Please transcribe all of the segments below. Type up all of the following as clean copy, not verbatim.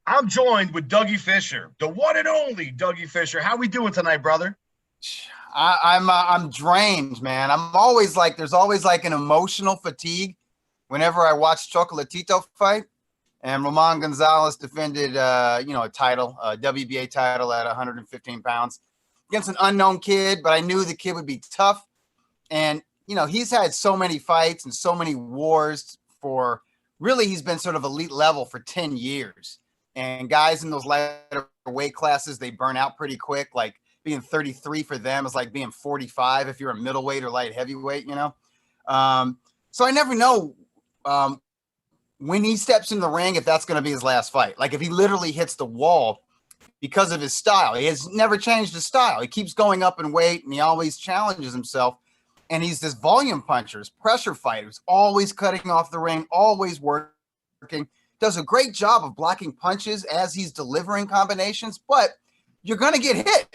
I'm joined with Dougie Fischer, the one and only Dougie Fischer. How we doing tonight, brother? I'm drained, man. I'm always like, there's always like an emotional fatigue whenever I watch Chocolatito fight. And Roman Gonzalez defended, a title, a WBA title at 115 pounds against an unknown kid, but I knew the kid would be tough. And, he's had so many fights and so many wars for really, he's been sort of elite level for 10 years. And guys in those lighter weight classes, they burn out pretty quick. Like being 33 for them is like being 45 if you're a middleweight or light heavyweight, So I never know when he steps in the ring, if that's going to be his last fight. Like if he literally hits the wall because of his style. He has never changed his style. He keeps going up in weight and he always challenges himself. And he's this volume puncher, pressure fighter, who's always cutting off the ring, always working, does a great job of blocking punches as he's delivering combinations, but you're going to get hit,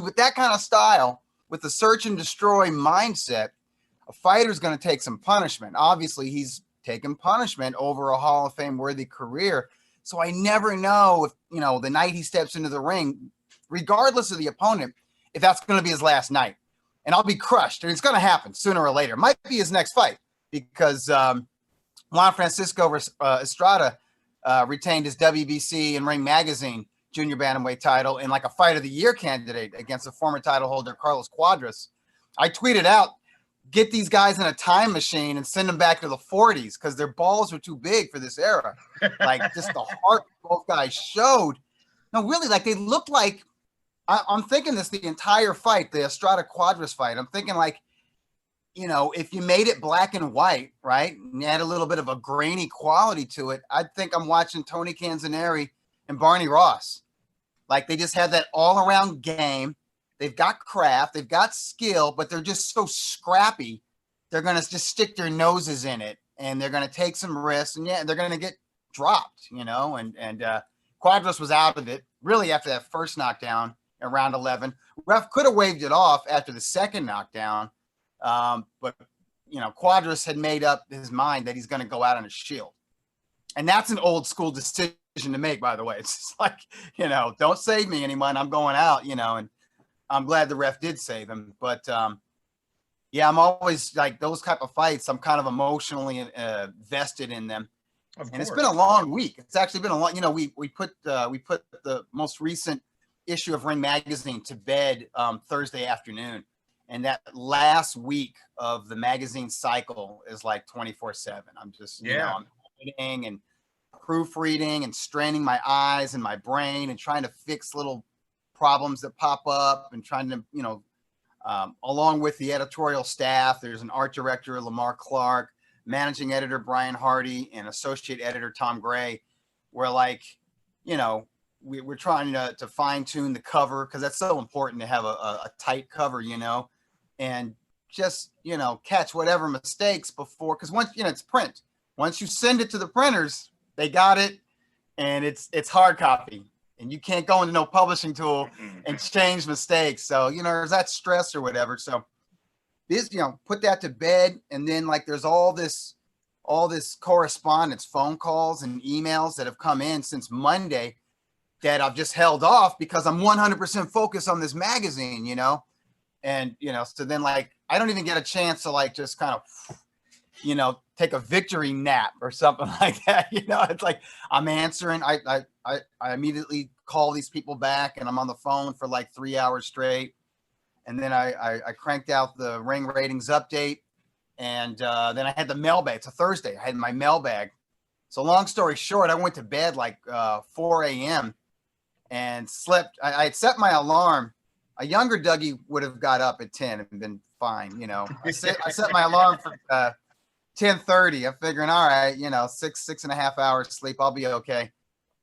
with that kind of style, with the search and destroy mindset, a fighter's going to take some punishment. Obviously, he's taken punishment over a Hall of Fame worthy career. So I never know if, the night he steps into the ring, regardless of the opponent, if that's going to be his last night. And I'll be crushed. And it's going to happen sooner or later. Might be his next fight because Juan Francisco Estrada retained his WBC and Ring Magazine junior bantamweight title and like a fight of the year candidate against the former title holder, Carlos Cuadras. I tweeted out, get these guys in a time machine and send them back to the 40s because their balls are too big for this era. Like just the heart both guys showed. No, really, like they looked like, I'm thinking this the entire fight, the Estrada Cuadras fight. I'm thinking like, if you made it black and white, right, and you had a little bit of a grainy quality to it, I think I'm watching Tony Canzoneri and Barney Ross. Like they just have that all-around game. They've got craft, they've got skill, but they're just so scrappy. They're going to just stick their noses in it, and they're going to take some risks, and they're going to get dropped, and Cuadras was out of it really after that first knockdown in round 11. Ref could have waved it off after the second knockdown, but Cuadras had made up his mind that he's going to go out on a shield, and that's an old school decision to make, by the way. It's just like, don't save me anyone, I'm going out, and I'm glad the ref did save him. But I'm always like those type of fights, I'm kind of emotionally vested in them. And it's been a long week. It's actually been a long, we put the most recent issue of Ring Magazine to bed Thursday afternoon. And that last week of the magazine cycle is like 24/7. I'm just, I'm editing and proofreading and straining my eyes and my brain and trying to fix little problems that pop up and trying to, along with the editorial staff, there's an art director, Lamar Clark, managing editor, Brian Hardy, and associate editor, Tom Gray. We're like, we're trying to fine tune the cover because that's so important to have a tight cover, and just, catch whatever mistakes before, because once, it's print. Once you send it to the printers, they got it, and it's hard copy, and you can't go into no publishing tool and change mistakes. So, there's that stress or whatever. So this, put that to bed. And then like, there's all this correspondence, phone calls and emails that have come in since Monday that I've just held off because I'm 100% focused on this magazine, and, so then like, I don't even get a chance to like, just kind of, take a victory nap or something like that. It's like I'm answering. I immediately call these people back and I'm on the phone for like 3 hours straight. And then I cranked out the ring ratings update. And then I had the mailbag. It's a Thursday. I had my mailbag. So long story short, I went to bed like 4 a.m. and slept. I had set my alarm. A younger Dougie would have got up at 10 and been fine. I set my alarm for 10:30. I'm figuring, all right, 6.5 hours sleep, I'll be okay.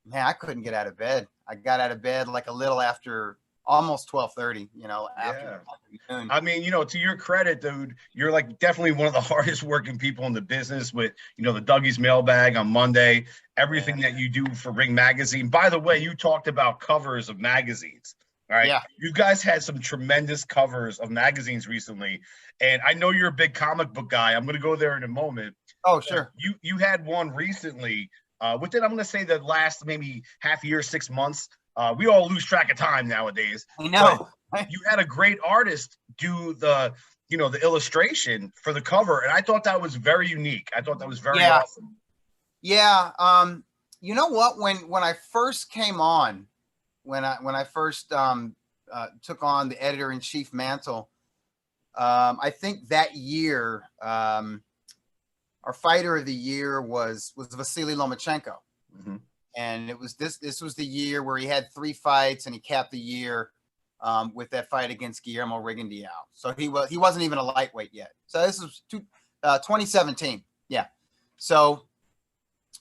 Man, I couldn't get out of bed. I got out of bed like a little after almost 12:30, after afternoon. I mean, to your credit, dude, you're like definitely one of the hardest working people in the business with, the Dougie's mailbag on Monday, everything that you do for Ring Magazine. By the way, you talked about covers of magazines. All right. Yeah. You guys had some tremendous covers of magazines recently. And I know you're a big comic book guy. I'm going to go there in a moment. Oh, sure. You had one recently within, I'm going to say, the last maybe half year, 6 months. We all lose track of time nowadays. I know. You had a great artist do the illustration for the cover, and I thought that was very unique. I thought that was very awesome. Yeah. You know what? When I first came on, when I first took on the editor-in-chief mantle, I think that year, our fighter of the year was Vasily Lomachenko. Mm-hmm. And it was this was the year where he had 3 fights and he capped the year with that fight against Guillermo Rigondeaux. So he wasn't even a lightweight yet. So this was 2017. Yeah. So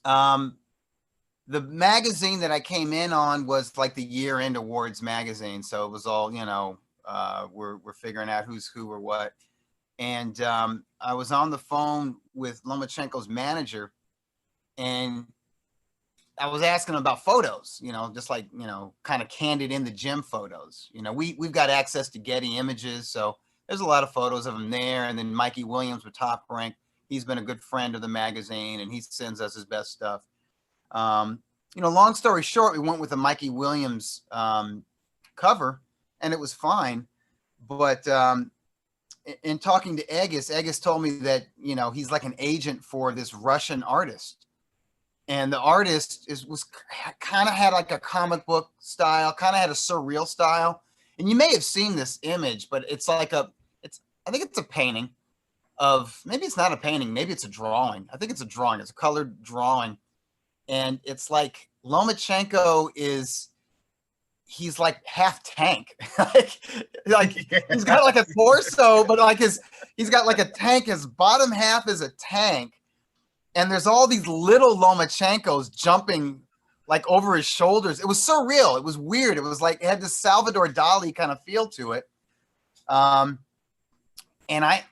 the magazine that I came in on was like the year-end awards magazine. So it was all, we're figuring out who's who or what. And I was on the phone with Lomachenko's manager, and I was asking him about photos, just like, kind of candid in the gym photos. We've got access to Getty Images, so there's a lot of photos of him there. And then Mikey Williams with Top Rank, he's been a good friend of the magazine, and he sends us his best stuff. Long story short, we went with the Mikey Williams cover, and it was fine. But in talking to Egis told me that, he's like an agent for this Russian artist. And the artist was kind of had like a comic book style, kind of had a surreal style. And you may have seen this image, but it's like I think it's a painting of, maybe it's not a painting, maybe it's a drawing. I think it's a drawing. It's a colored drawing. And it's like Lomachenko he's like half tank. like he's got like a torso, but like he's got like a tank. His bottom half is a tank. And there's all these little Lomachenkos jumping like over his shoulders. It was surreal. It was weird. It was like, it had this Salvador Dali kind of feel to it. And I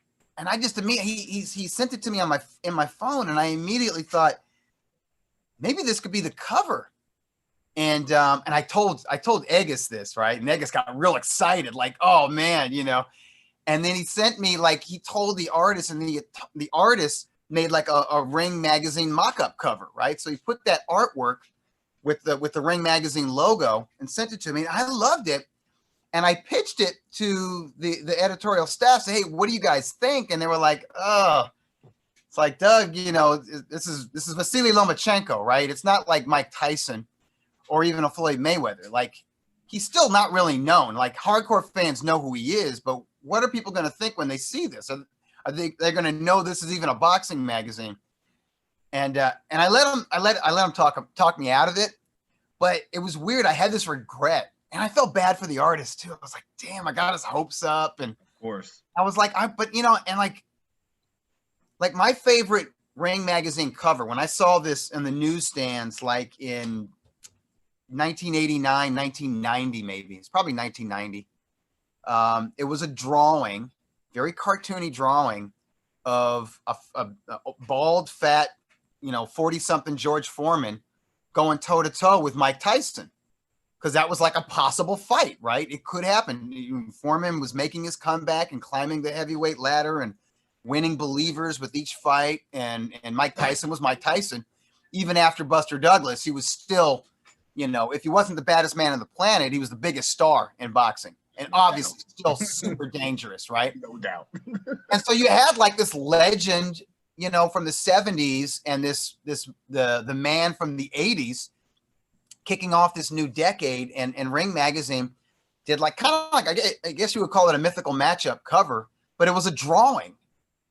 just immediately, he sent it to me in my phone, and I immediately thought, maybe this could be the cover. And I told Egis this, right? And Egis got real excited, like, oh man, And then he sent me, like, he told the artist, and the artist made like a Ring magazine mock-up cover, right? So he put that artwork with the Ring magazine logo and sent it to me. And I loved it. And I pitched it to the editorial staff, say, hey, what do you guys think? And they were like, oh, it's like, Doug, this is Vasily Lomachenko, right? It's not like Mike Tyson or even a Floyd Mayweather. Like, he's still not really known. Like, hardcore fans know who he is, but what are people going to think when they see this? I think they're going to know this is even a boxing magazine. And I let him talk me out of it, but it was weird. I had this regret, and I felt bad for the artist too. I was like, damn, I got his hopes up. And of course I was like, and like my favorite Ring magazine cover, when I saw this in the newsstands, like in 1989, 1990, maybe it's probably 1990. It was a drawing, very cartoony drawing of a bald, fat, 40-something George Foreman going toe-to-toe with Mike Tyson, because that was like a possible fight, right? It could happen. Foreman was making his comeback and climbing the heavyweight ladder and winning believers with each fight, and Mike Tyson was Mike Tyson. Even after Buster Douglas, he was still, if he wasn't the baddest man on the planet, he was the biggest star in boxing. And obviously still super dangerous, right? No doubt. And so you had like this legend, from the 70s, and the man from the 80s kicking off this new decade, and Ring magazine did like kind of like, I guess you would call it a mythical matchup cover, but it was a drawing,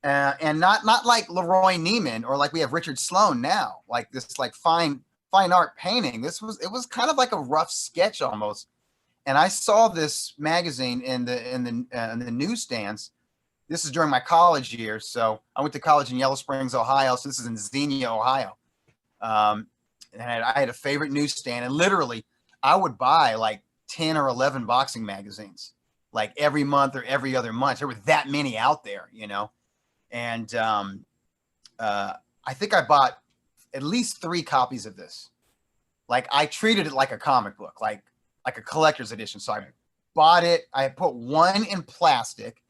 and not like Leroy Neiman or like we have Richard Sloan now, like this like fine art painting. It was kind of like a rough sketch almost. And I saw this magazine in the newsstands. This is during my college years. So I went to college in Yellow Springs, Ohio. So this is in Xenia, Ohio. And I had a favorite newsstand. And literally, I would buy like 10 or 11 boxing magazines, like every month or every other month. There were that many out there, And I think I bought at least 3 copies of this. Like, I treated it like a comic book, like a collector's edition. So I bought it. I put one in plastic,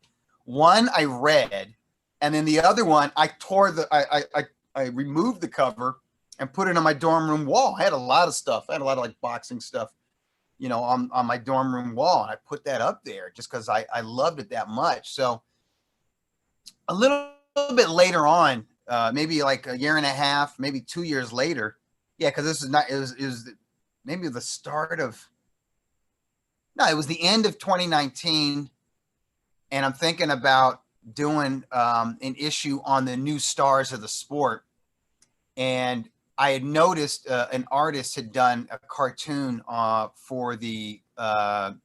one I read, and then the other one I tore I removed the cover and put it on my dorm room wall. I had a lot of stuff. I had a lot of like boxing stuff, you know, on my dorm room wall. And I put that up there just because I loved it that much. So a little bit later on, maybe like a year and a half, maybe 2 years later. Yeah, because this is not, it was maybe the start of, no, it was the end of 2019. And I'm thinking about doing an issue on the new stars of the sport. And I had noticed an artist had done a cartoon for the Alvarez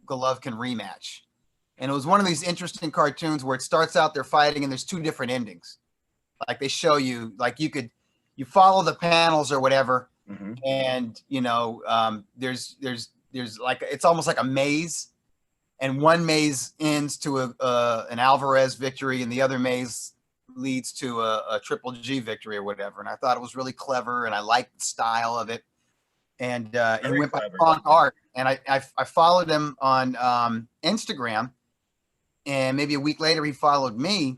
Golovkin rematch. And it was one of these interesting cartoons where it starts out they're fighting and there's two different endings. Like they show you, like you follow the panels or whatever. Mm-hmm. And, you know, there's like, it's almost like a maze. And one maze ends to an Alvarez victory and the other maze leads to a Triple G victory or whatever. And I thought it was really clever and I liked the style of it. And he went by Funk Art. And I followed him on Instagram. And maybe a week later, he followed me.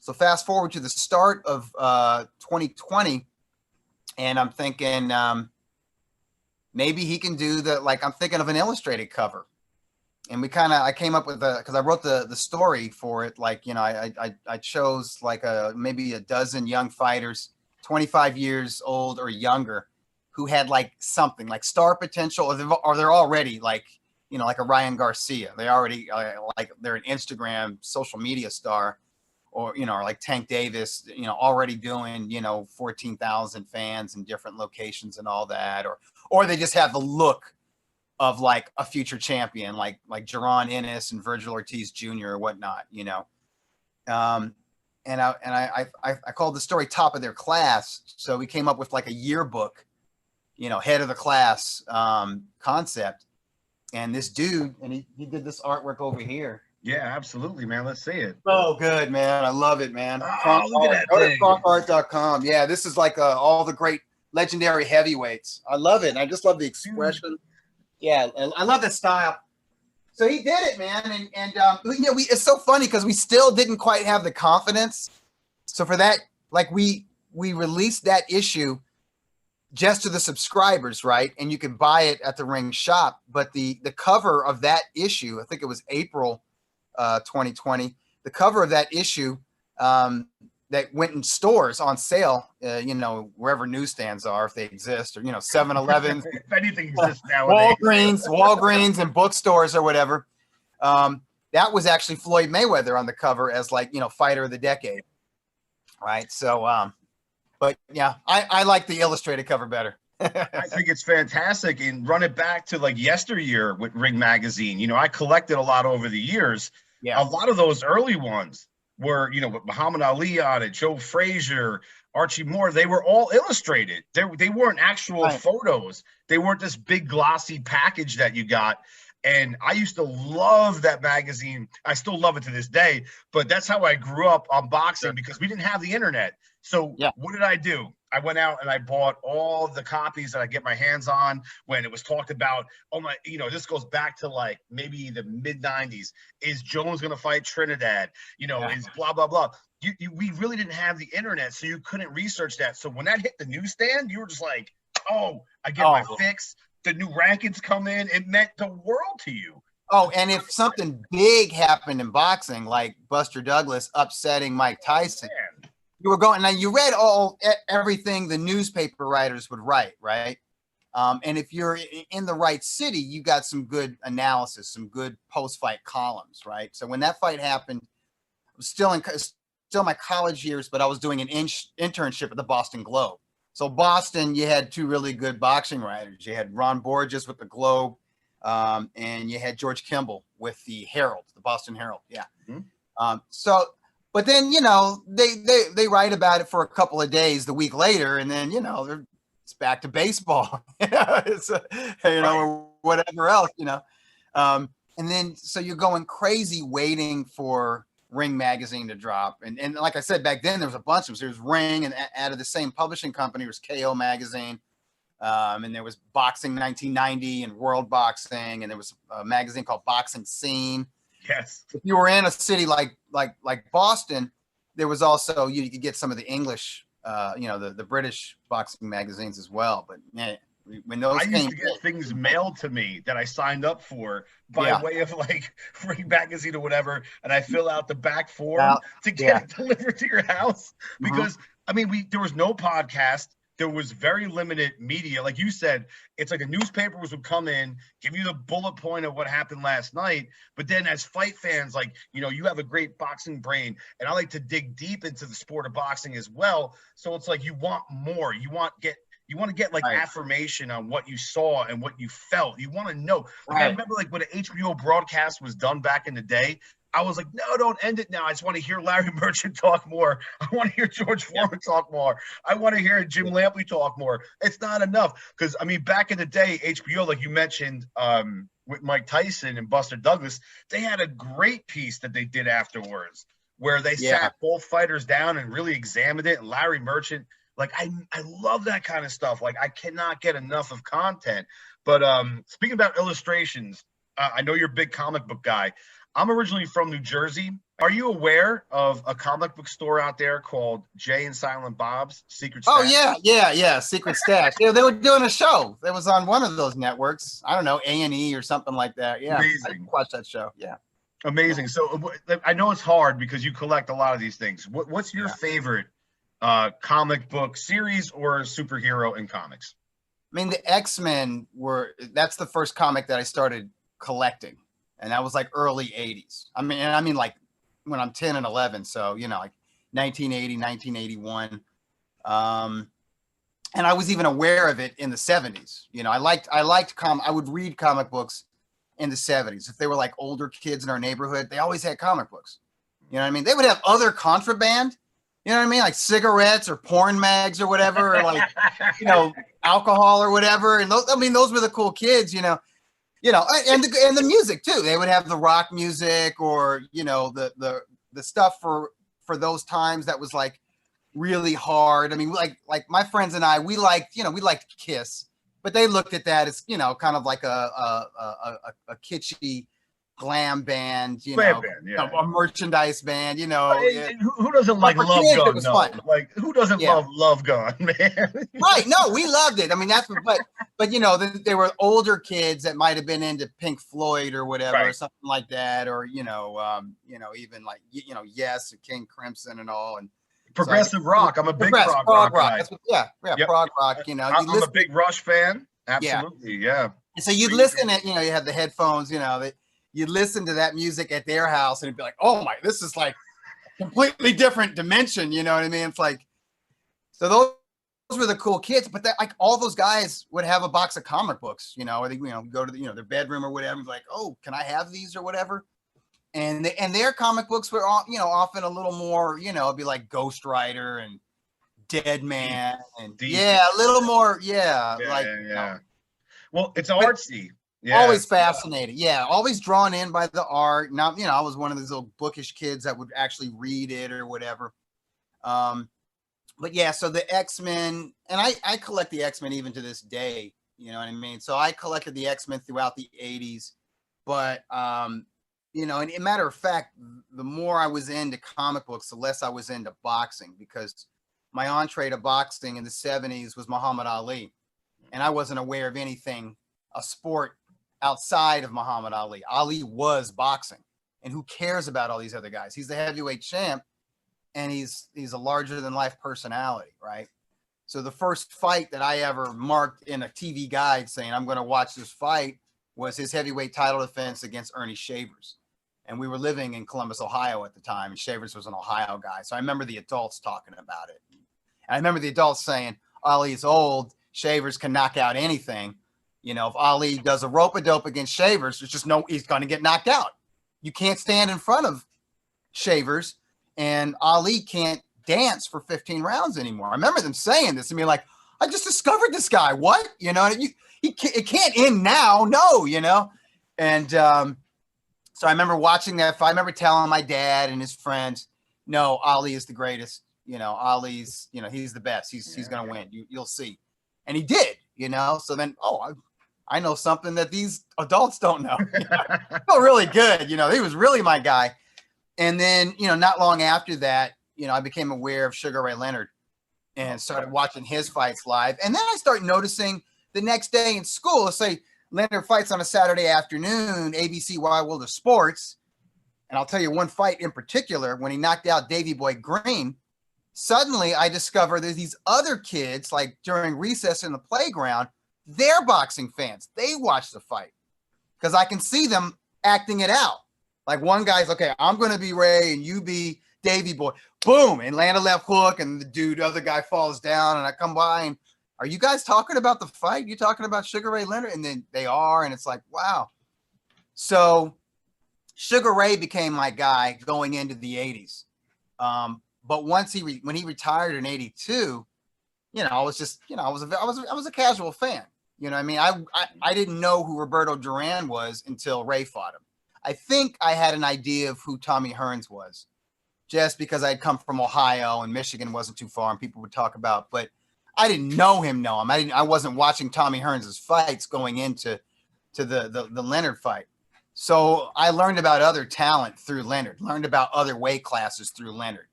So fast forward to the start of 2020. And I'm thinking maybe he can do I'm thinking of an illustrated cover. And I came up with because I wrote the story for it. Like, you know, I chose like maybe a dozen young fighters, 25 years old or younger, who had like something like star potential, or they're already like, you know, like a Ryan Garcia. They already like they're an Instagram social media star, or, you know, or like Tank Davis, you know, already doing, you know, 14,000 fans in different locations and all that, or they just have the look of like a future champion, like Jaron Ennis and Virgil Ortiz Jr. or whatnot, you know. And I called the story Top of Their Class. So we came up with like a yearbook, you know, head of the class concept. And this dude, and he did this artwork over here. Yeah, absolutely, man. Let's see it. Oh, good, man. I love it, man. Oh, look at that thing. Funkart.com. Yeah, this is like all the great legendary heavyweights. I love it. And I just love the expression. Yeah, I love the style. So he did it, man. And you know, it's so funny because we still didn't quite have the confidence. So for that, like we released that issue just to the subscribers, right? And you could buy it at the Ring shop. But the cover of that issue, I think it was April 2020, the cover of that issue that went in stores on sale, you know, wherever newsstands are, if they exist, or, you know, 7-Eleven, if anything exists nowadays. Walgreens and bookstores or whatever. That was actually Floyd Mayweather on the cover as like, you know, fighter of the decade. Right. So, but yeah, I like the illustrated cover better. I think it's fantastic, and run it back to like yesteryear with Ring Magazine. You know, I collected a lot over the years. Yeah. A lot of those early ones were, you know, with Muhammad Ali on it, Joe Frazier, Archie Moore, they were all illustrated. They weren't actual photos. They weren't this big glossy package that you got. And I used to love that magazine. I still love it to this day, but that's how I grew up on boxing, because we didn't have the internet. So what did I do? I went out and I bought all the copies that I get my hands on when it was talked about. Oh my, you know, this goes back to like maybe the mid 90s. Is Jones going to fight Trinidad? You know, is blah, blah, blah. We really didn't have the internet, so you couldn't research that. So when that hit the newsstand, you were just like, oh, I get my fix. The new rankings come in. It meant the world to you. Oh, and if something big happened in boxing, like Buster Douglas upsetting Mike Tyson, you were going, now you read everything the newspaper writers would write, right? And if you're in the right city, you got some good analysis, some good post-fight columns, right? So when that fight happened, I was still my college years, but I was doing an internship at the Boston Globe. So Boston, you had two really good boxing writers. You had Ron Borges with the Globe, and you had George Kimball with the Herald, the Boston Herald. Yeah. Mm-hmm. But then, you know, they write about it for a couple of days the week later, and then, you know, it's back to baseball, it's you know, or whatever else, you know. And then, so you're going crazy waiting for Ring Magazine to drop. And like I said, back then there was a bunch of them. There was Ring, and out of the same publishing company was KO Magazine. And there was Boxing 1990 and World Boxing, and there was a magazine called Boxing Scene. Yes. If you were in a city like Boston, there was also, you could get some of the English the British boxing magazines as well. But man, when those I used came, to get things mailed to me that I signed up for by way of like Ring Magazine or whatever, and I fill out the back form to get it delivered to your house. Because I mean, there was no podcast. There was very limited media. Like you said, it's like a newspaper would come in, give you the bullet point of what happened last night. But then as fight fans, like, you have a great boxing brain, and I like to dig deep into the sport of boxing as well. So it's like you want more. You want to get like affirmation on what you saw and what you felt. You want to know. Like I remember like when an HBO broadcast was done back in the day, I was like, no, don't end it now. I just want to hear Larry Merchant talk more. I want to hear George Foreman talk more. I want to hear Jim Lampley talk more. It's not enough. Because, I mean, back in the day, HBO, like you mentioned, with Mike Tyson and Buster Douglas, they had a great piece that they did afterwards where they sat both fighters down and really examined it. And Larry Merchant, like, I love that kind of stuff. Like, I cannot get enough of content. But speaking about illustrations, I know you're a big comic book guy. I'm originally from New Jersey. Are you aware of a comic book store out there called Jay and Silent Bob's Secret Stash? Oh, yeah. Secret Stash. They were doing a show. That was on one of those networks. I don't know, A&E or something like that. Yeah, amazing. I watched that show. Yeah. Amazing. So I know it's hard because you collect a lot of these things. What's your favorite comic book series or superhero in comics? I mean, the X-Men that's the first comic that I started collecting. And that was like early 80s. I mean, like when I'm 10 and 11. So, like 1980, 1981. And I was even aware of it in the 70s. I would read comic books in the 70s. If they were like older kids in our neighborhood, they always had comic books. You know what I mean? They would have other contraband, you know what I mean? Like cigarettes or porn mags or whatever, or like, alcohol or whatever. And those were the cool kids, and the music too. They would have the rock music or, the stuff for those times that was like really hard. I mean, like my friends and I, we liked Kiss, but they looked at that as, kind of like a kitschy glam band, a merchandise band, Who doesn't like Love Gun? No. Like who doesn't love Love Gun, man? Right. No, we loved it. I mean, but there were older kids that might have been into Pink Floyd or whatever, or something like that. Or, even like, Yes, King Crimson and all. And progressive rock. I'm a big prog rock guy. Prog rock, I'm a big Rush fan. Absolutely. Yeah. And so you'd listen at, you have the headphones, that you'd listen to that music at their house and it'd be like, oh my, this is like completely different dimension. You know what I mean? It's like, so those were the cool kids, but that, like all those guys would have a box of comic books, or they, go to their bedroom or whatever, like, oh, can I have these or whatever? And their comic books were, often a little more, it'd be like Ghost Rider and Dead Man and a little more. Well, it's artsy. Always fascinated. Yeah. Always drawn in by the art. Now, I was one of those little bookish kids that would actually read it or whatever. But yeah, so the X-Men, and I collect the X-Men even to this day, you know what I mean? So I collected the X-Men throughout the 80s, but, and a matter of fact, the more I was into comic books, the less I was into boxing, because my entree to boxing in the 70s was Muhammad Ali. And I wasn't aware of anything, a sport outside of Muhammad Ali. Ali was boxing, and who cares about all these other guys? He's the heavyweight champ, and he's a larger than life personality, right? So the first fight that I ever marked in a TV guide saying I'm going to watch this fight was his heavyweight title defense against Ernie Shavers. And we were living in Columbus, Ohio at the time, and Shavers was an Ohio guy. So I remember the adults talking about it. And I remember the adults saying, Ali's old, Shavers can knock out anything. If Ali does a rope-a-dope against Shavers, there's just he's going to get knocked out. You can't stand in front of Shavers, and Ali can't dance for 15 rounds anymore. I remember them saying this. I mean, like, I just discovered this guy. What? It can't end now. No, And so I remember watching that fight. I remember telling my dad and his friends, no, Ali is the greatest. Ali's, he's the best. He's going to win. You'll see. And he did, So then, I know something that these adults don't know. I felt really good. He was really my guy. And then, not long after that, I became aware of Sugar Ray Leonard. and started watching his fights live. And then I start noticing the next day in school, let's say Leonard fights on a Saturday afternoon, ABC Wide World of Sports. And I'll tell you one fight in particular, when he knocked out Davey Boy Green, suddenly I discover there's these other kids, like during recess in the playground, they're boxing fans. They watch the fight because I can see them acting it out. Like one guy's, okay, I'm going to be Ray and you be Davey Boy. Boom, and land a left hook, and the other guy falls down, and I come by and, are you guys talking about the fight? You talking about Sugar Ray Leonard? And then they are, and it's like, wow. So Sugar Ray became my guy going into the 80s. But once when he retired in 82, I was just, I was a casual fan. You know what I mean? I didn't know who Roberto Duran was until Ray fought him. I think I had an idea of who Tommy Hearns was, just because I'd come from Ohio and Michigan wasn't too far and people would talk about, but I didn't know him. I wasn't watching Tommy Hearns' fights going into the Leonard fight. So I learned about other talent through Leonard, learned about other weight classes through Leonard,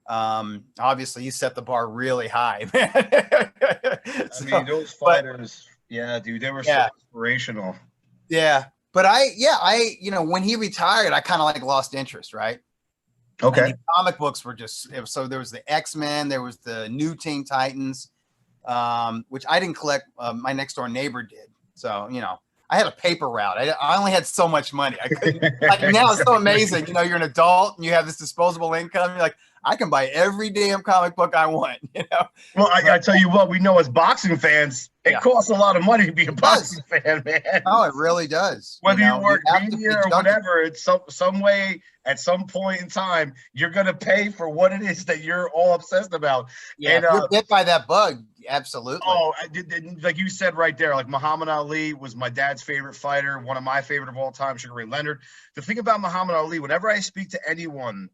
obviously he set the bar really high, man. I mean, those fighters, yeah, dude, they were so inspirational. Yeah. But when he retired, I kind of like lost interest, right? Okay. And the comic books were so there was the X-Men, there was the New Teen Titans, which I didn't collect. My next door neighbor did. So, I had a paper route. I only had so much money. I couldn't, now it's so amazing. You're an adult and you have this disposable income. You're like, I can buy every damn comic book I want, Well, I tell you what, we know as boxing fans, it costs a lot of money to be a boxing fan, man. Oh, it really does. Whether you work media or whatever, it's some way, at some point in time, you're going to pay for what it is that you're all obsessed about. Yeah, and, if you're bit by that bug, absolutely. Oh, like you said right there, like Muhammad Ali was my dad's favorite fighter, one of my favorite of all time, Sugar Ray Leonard. The thing about Muhammad Ali, whenever I speak to anyone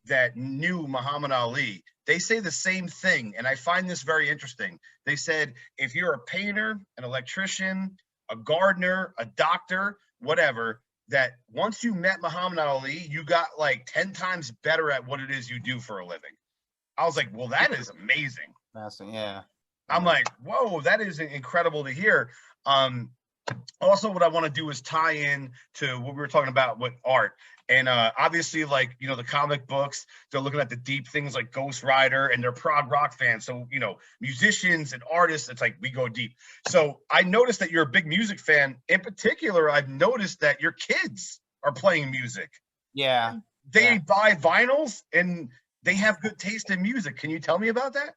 that knew Muhammad Ali, they say the same thing, and I find this very interesting. They said, if you're a painter, an electrician, a gardener, a doctor, whatever, that once you met Muhammad Ali, you got like 10 times better at what it is you do for a living. I was like, well, that is amazing. Yeah. I'm like, whoa, that is incredible to hear. Also, what I want to do is tie in to what we were talking about with art. And obviously, like, the comic books, they're looking at the deep things like Ghost Rider, and they're prog rock fans. So, musicians and artists, it's like we go deep. So I noticed that you're a big music fan. In particular, I've noticed that your kids are playing music. Yeah. They buy vinyls and they have good taste in music. Can you tell me about that?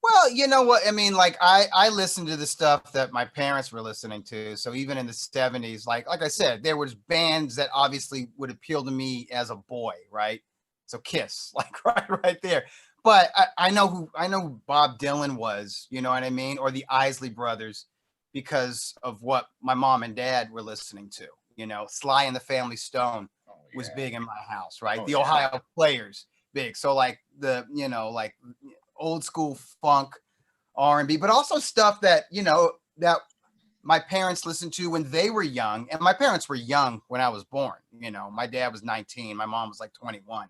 Well, you know what? I mean, like I listened to the stuff that my parents were listening to. So even in the 70s, like I said, there was bands that obviously would appeal to me as a boy, right? So Kiss, like right there. But I know who Bob Dylan was, you know what I mean? Or the Isley Brothers, because of what my mom and dad were listening to. Sly and the Family Stone was big in my house, right? The Ohio Players, big. So like like old school funk, R&B, but also stuff that that my parents listened to when they were young, and my parents were young when I was born. My dad was 19, my mom was like 21,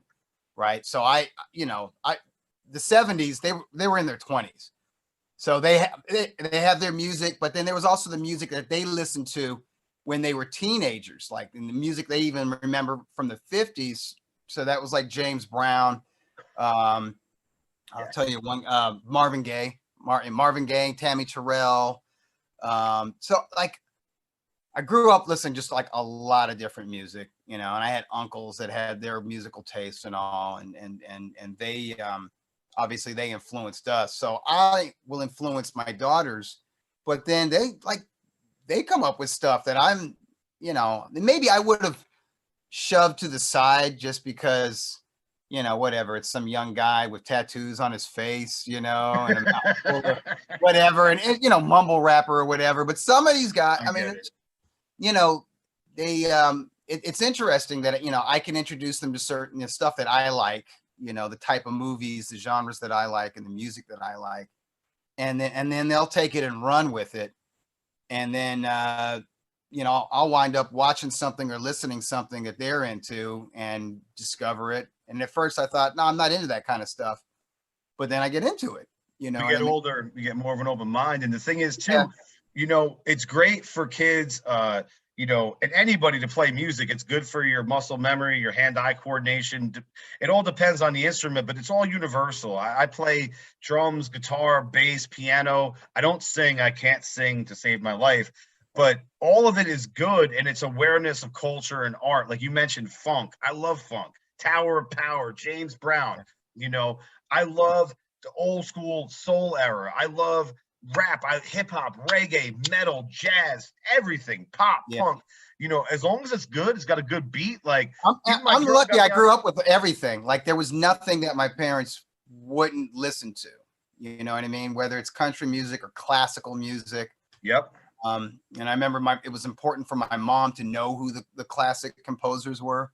right? So the 70s, they were in their 20s, so they have their music, but then there was also the music that they listened to when they were teenagers, like in the music they even remember from the 50s. So that was like James Brown. I'll tell you one, Marvin Gaye, Tammy Terrell. So like I grew up listening just like a lot of different music, and I had uncles that had their musical tastes and all, and they obviously they influenced us. So I will influence my daughters, but then they come up with stuff that I'm, maybe I would have shoved to the side just because, whatever, it's some young guy with tattoos on his face, and a mouthful of whatever, and mumble rapper or whatever. But some of these guys, it's interesting that, I can introduce them to certain stuff that I like, the type of movies, the genres that I like, and the music that I like. And then they'll take it and run with it. And then, I'll wind up watching something or listening something that they're into and discover it. And at first I thought, no, I'm not into that kind of stuff. but then I get into it. You know, we get older, you get more of an open mind. And the thing is, too, Yeah. it's great for kids, and anybody to play music. It's good for your muscle memory, your hand-eye coordination. It all depends on the instrument, but it's all universal. I play drums, guitar, bass, piano. I don't sing. I can't sing to save my life. But all of it is good, and it's awareness of culture and art. Like you mentioned, funk. I love funk. Tower of Power, James Brown. I love the old school soul era. I love rap, hip hop, reggae, metal, jazz, everything, pop, punk. As long as it's good, it's got a good beat. Like I'm lucky. I grew up with everything. Like there was nothing that my parents wouldn't listen to. You know what I mean? Whether it's country music or classical music. Yep. And I remember it was important for my mom to know who the classic composers were,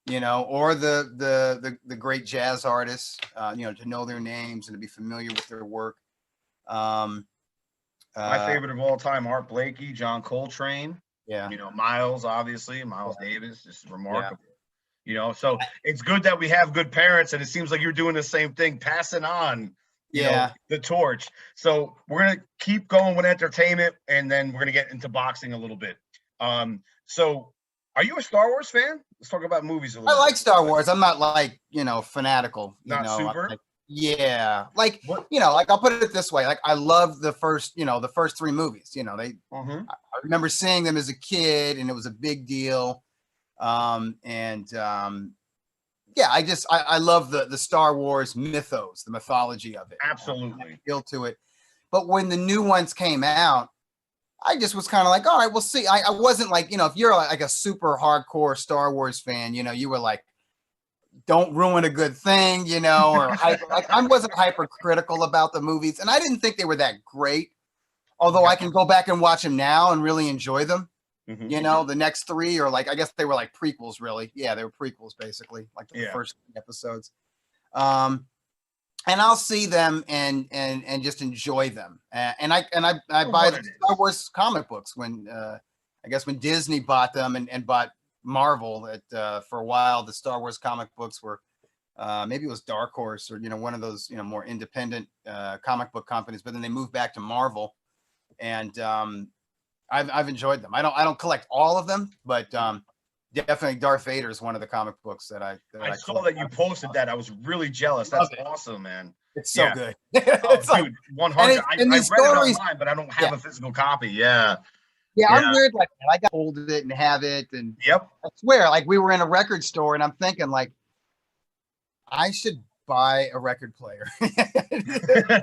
or the great jazz artists, to know their names and to be familiar with their work. My favorite of all time, Art Blakey, John Coltrane. Yeah. Miles, obviously, Miles Davis, just remarkable. So it's good that we have good parents, and it seems like you're doing the same thing, passing on the torch. So we're gonna keep going with entertainment, and then we're gonna get into boxing a little bit. So are you a Star Wars fan? Let's talk about movies a little bit. I like Star Wars. I'm not like fanatical. Super. Yeah, like I'll put it this way. Like I love the first three movies. I remember seeing them as a kid, and it was a big deal. I love the Star Wars mythos, the mythology of it. Absolutely. Feel to it. But when the new ones came out, I just was kind of like, all right, we'll see. I wasn't like, if you're like a super hardcore Star Wars fan, you were like, don't ruin a good thing, or I wasn't hypercritical about the movies, and I didn't think they were that great. Although I can go back and watch them now and really enjoy them. The next three are like, I guess they were like prequels, really. Yeah, they were prequels basically, like the first episodes. And I'll see them and just enjoy them. And I buy the Star Wars comic books when I guess when Disney bought them and bought Marvel. For a while the Star Wars comic books were maybe it was Dark Horse or one of those more independent comic book companies. But then they moved back to Marvel, and I've enjoyed them. I don't collect all of them, but definitely Darth Vader is one of the comic books that I saw that you posted that. I was really jealous. That's awesome, man. It's so good. It's dude, 100. I read it online, but I don't have a physical copy. Yeah, I'm weird like that. I got to hold it and have it, and I swear, like we were in a record store, and I'm thinking like I should buy a record player.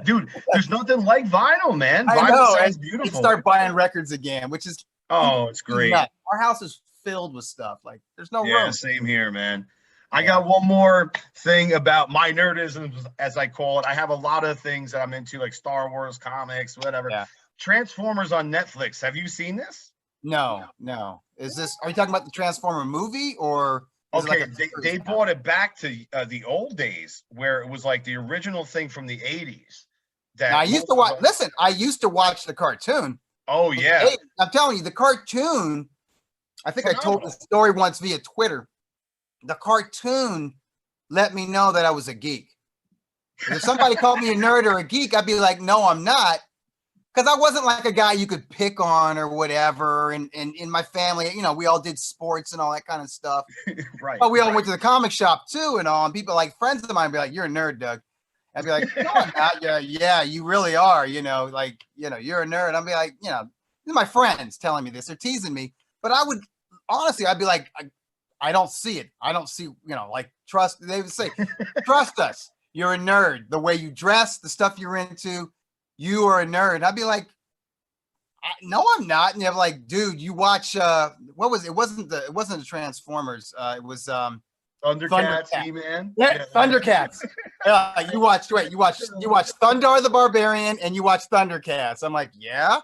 Dude, there's nothing like vinyl, man. Vinyl sounds beautiful. Start buying records again, which is it's great. Nuts. Our house is filled with stuff. Like there's no room. Same here, man. I got one more thing about my nerdism, as I call it. I have a lot of things that I'm into, like Star Wars, comics, whatever. Transformers on Netflix. Have you seen this? No. Are you talking about the Transformer movie or? Okay, they brought it back to the old days where it was like the original thing from the 80s. I used to watch. Listen, I used to watch the cartoon. Oh yeah, I'm telling you, the cartoon. I think I told the story once via Twitter. The cartoon let me know that I was a geek. If somebody called me a nerd or a geek, I'd be like, no, I'm not. Because I wasn't like a guy you could pick on or whatever. And in my family, we all did sports and all that kind of stuff. Right. But we all went to the comic shop too and all. And people like friends of mine be like, you're a nerd, Doug. I'd be like, no, I'm not. Yeah, you really are. You're a nerd. I'd be like, these are my friends telling me this. They're teasing me. But I would, honestly, I'd be like, I don't see it. I don't see, trust. They would say, trust us. You're a nerd. The way you dress, the stuff you're into, you are a nerd. And I'd be like, no, I'm not. And they're like, dude, you watch, what was it? It wasn't the Transformers. It was Thundercats, He-Man. Yeah, Thundercats. You watch Thundar the Barbarian and you watch Thundercats. I'm like, yeah.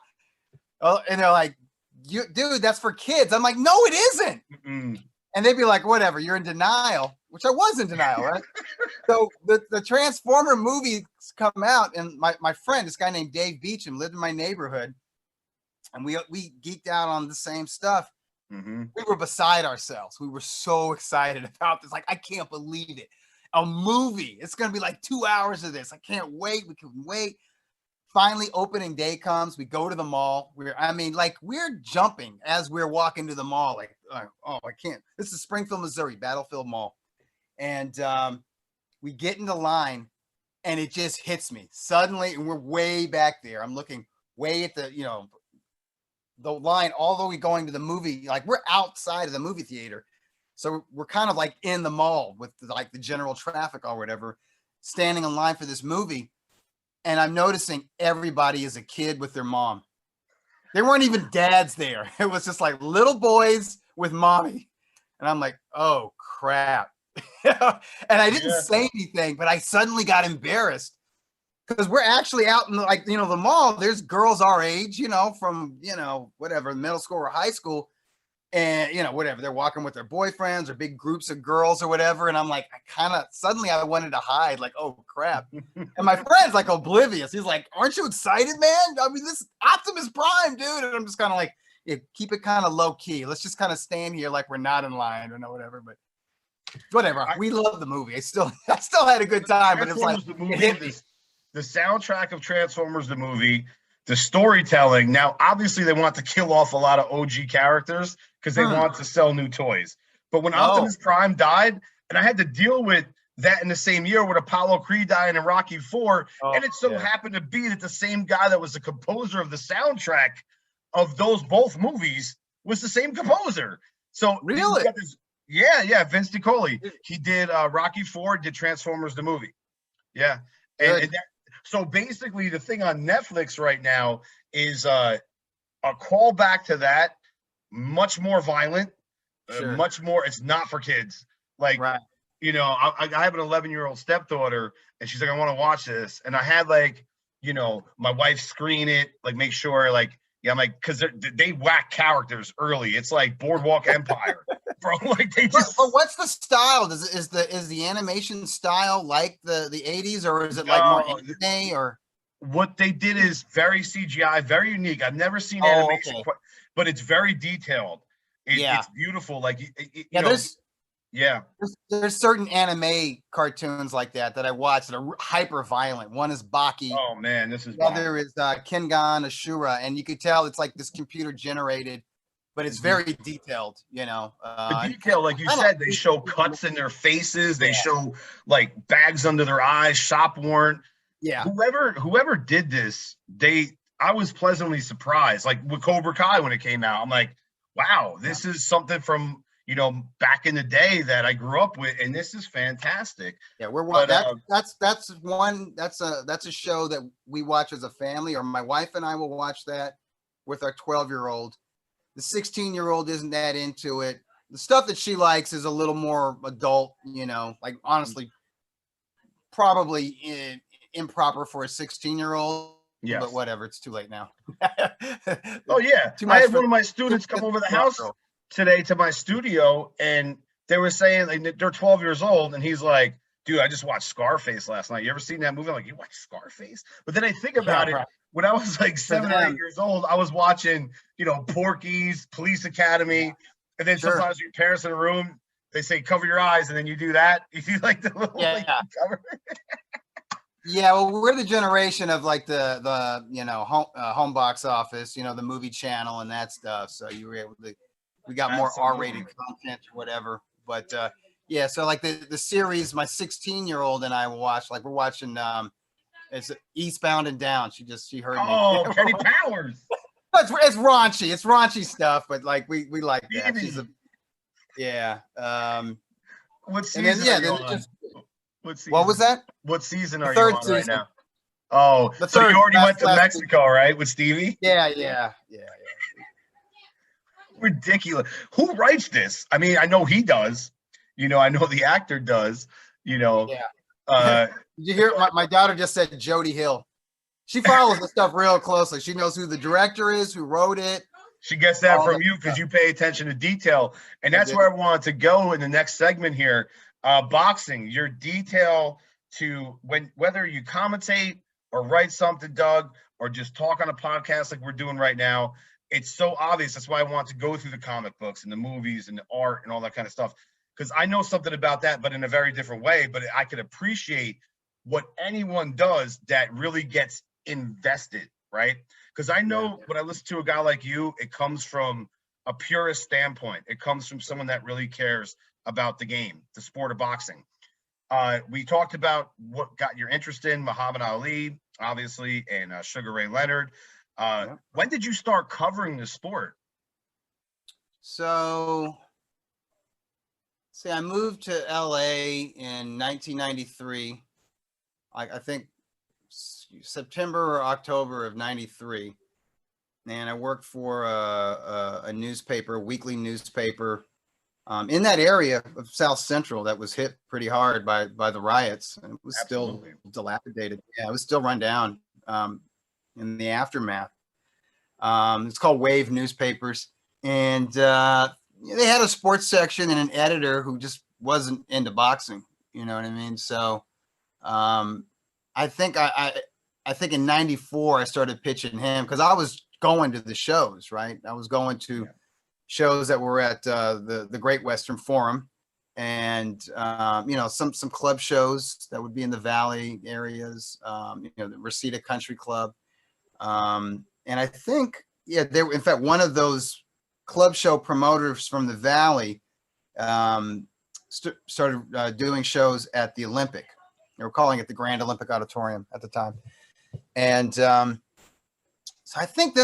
Oh, and they're like, dude, that's for kids. I'm like, no, it isn't. Mm-mm. And they'd be like, whatever, you're in denial, which I was in denial, right? So the Transformer movies come out, and my friend, this guy named Dave Beecham, lived in my neighborhood, and we geeked out on the same stuff. Mm-hmm. We were beside ourselves. We were so excited about this. Like, I can't believe it. a movie. It's going to be like 2 hours of this. I can't wait. We can wait. Finally, opening day comes. We go to the mall. We're jumping as we're walking to the mall. Like, oh, I can't. This is Springfield, Missouri, Battlefield Mall. And we get in the line, and it just hits me suddenly. And we're way back there. I'm looking way at the line, all the way going to the movie. Like, we're outside of the movie theater. So we're kind of like in the mall with like the general traffic or whatever, standing in line for this movie. And I'm noticing everybody is a kid with their mom. There weren't even dads there. It was just like little boys with mommy. And I'm like, oh crap. And I didn't say anything, but I suddenly got embarrassed because we're actually out in the mall. There's girls our age, from, whatever, middle school or high school. And, whatever, they're walking with their boyfriends or big groups of girls or whatever. And I'm like, suddenly I wanted to hide, like, oh crap. And my friend's like oblivious. He's like, aren't you excited, man? I mean, this Optimus Prime, dude. And I'm just kind of like, yeah, keep it kind of low key. Let's just kind of stand here like we're not in line or whatever. But whatever. We love the movie. I still had a good time, but it's like, it hit me. The soundtrack of Transformers, the movie, the storytelling. Now, obviously, they want to kill off a lot of OG characters because they want to sell new toys. But when Optimus Prime died, and I had to deal with that in the same year with Apollo Creed dying in Rocky IV, and it so happened to be that the same guy that was the composer of the soundtrack of those both movies was the same composer. So really, Vince DiCola. He did Rocky IV, did Transformers the movie. Yeah, and so basically, the thing on Netflix right now is a callback to that, much more violent, much more. It's not for kids. Like, I have an 11-year-old stepdaughter, and she's like, I want to watch this, and I had my wife screen it, like make sure, I'm like, because they whack characters early. It's like Boardwalk Empire, bro. Like they just. But what's the style? Is the animation style like the 80s, or is it like more anime or? What they did is very CGI, very unique. I've never seen animation, but it's very detailed. It's beautiful. There's certain anime cartoons like that I watch that are hyper violent. One is Baki. Oh man, this is. The other is Kengan Ashura, and you could tell it's like this computer generated, but it's very detailed. The detail, like you said, they show cuts in their faces. They show like bags under their eyes, shop worn. Yeah. Whoever did this, I was pleasantly surprised. Like with Cobra Kai when it came out, I'm like, wow, this is something from back in the day that I grew up with, and this is fantastic. Yeah, that's a show that we watch as a family, or my wife and I will watch that with our 12-year-old. The 16-year-old isn't that into it. The stuff that she likes is a little more adult, like honestly, probably improper for a 16-year-old. Yes. But whatever, it's too late now. Oh yeah, I had one of my students come over the house today to my studio, and they were saying they're 12 years old, and he's like, dude, I just watched Scarface last night. You ever seen that movie? I'm like, you watched Scarface? But then I think about it. When I was like 7 or 8 years old, I was watching, Porky's, Police Academy, and then sometimes your parents in a room, they say cover your eyes, and then you do that. You do like the little cover. Yeah, well, we're the generation of like the home box office, the movie channel and that stuff. So you were able to, we got more R-rated content or whatever. But so like the series, my 16-year-old and I will watch. Like we're watching, it's Eastbound and Down. She heard me. Oh, Kenny Powers. It's raunchy. It's raunchy stuff, but like we like that. She's what season are you on? What was that? What season are you on season. right now? Oh, so you already went to Mexico, right, with Stevie? Yeah. Ridiculous. Who writes this? I mean, I know he does. I know the actor does. Yeah. Did you hear? My daughter just said Jody Hill. She follows the stuff real closely. She knows who the director is, who wrote it. She gets that from you because you pay attention to detail, and that's where I wanted to go in the next segment here. Boxing, your detail to whether you commentate or write something, Doug, or just talk on a podcast like we're doing right now, it's so obvious. That's why I want to go through the comic books and the movies and the art and all that kind of stuff. because I know something about that, but in a very different way. But I could appreciate what anyone does that really gets invested, right? Because I know when I listen to a guy like you, it comes from a purist standpoint. It comes from someone that really cares about the game, the sport of boxing. We talked about what got your interest in Muhammad Ali, obviously, and Sugar Ray Leonard. When did you start covering the sport? So, see, I moved to LA in 1993. I think September or October of 93. And I worked for a newspaper, a weekly newspaper, in that area of South Central that was hit pretty hard by the riots. And it was still dilapidated. Yeah, it was still run down in the aftermath. It's called Wave Newspapers. And they had a sports section and an editor who just wasn't into boxing. You know what I mean? So I think I think in 94, I started pitching him because I was going to the shows, right? I was going to shows that were at the Great Western Forum and, some club shows that would be in the Valley areas, the Reseda Country Club. And I think, they were, in fact, one of those club show promoters from the Valley started doing shows at the Olympic. They were calling it the Grand Olympic Auditorium at the time. And so I think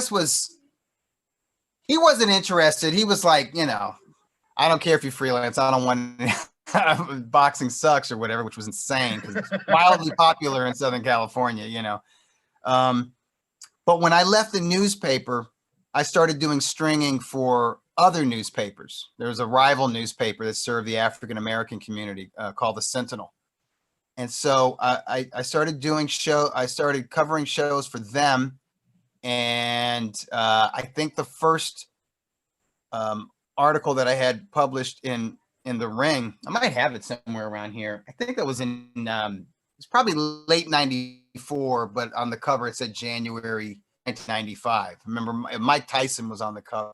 he wasn't interested. He was like, I don't care if you freelance. I don't want boxing sucks or whatever, which was insane because it's wildly popular in Southern California, But when I left the newspaper, I started doing stringing for other newspapers. There was a rival newspaper that served the African-American community called the Sentinel. And so I started I started covering shows for them. And I think the first article that I had published in the Ring, I might have it somewhere around here. I think that was it's probably late 94, but on the cover it said January 1995. Remember, Mike Tyson was on the cover.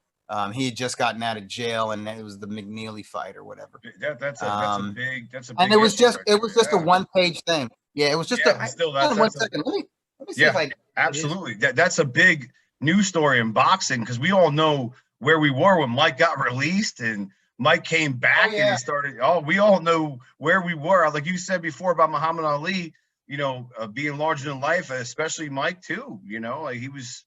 He had just gotten out of jail, and it was the McNeely fight or whatever. That's a big. And it was just a one-page thing. Yeah, it was just one second. Let me see if I. Absolutely. That's a big news story in boxing because we all know where we were when Mike got released and Mike came back and he started. We all know where we were. Like you said before about Muhammad Ali, being larger than life, especially Mike too. Like he was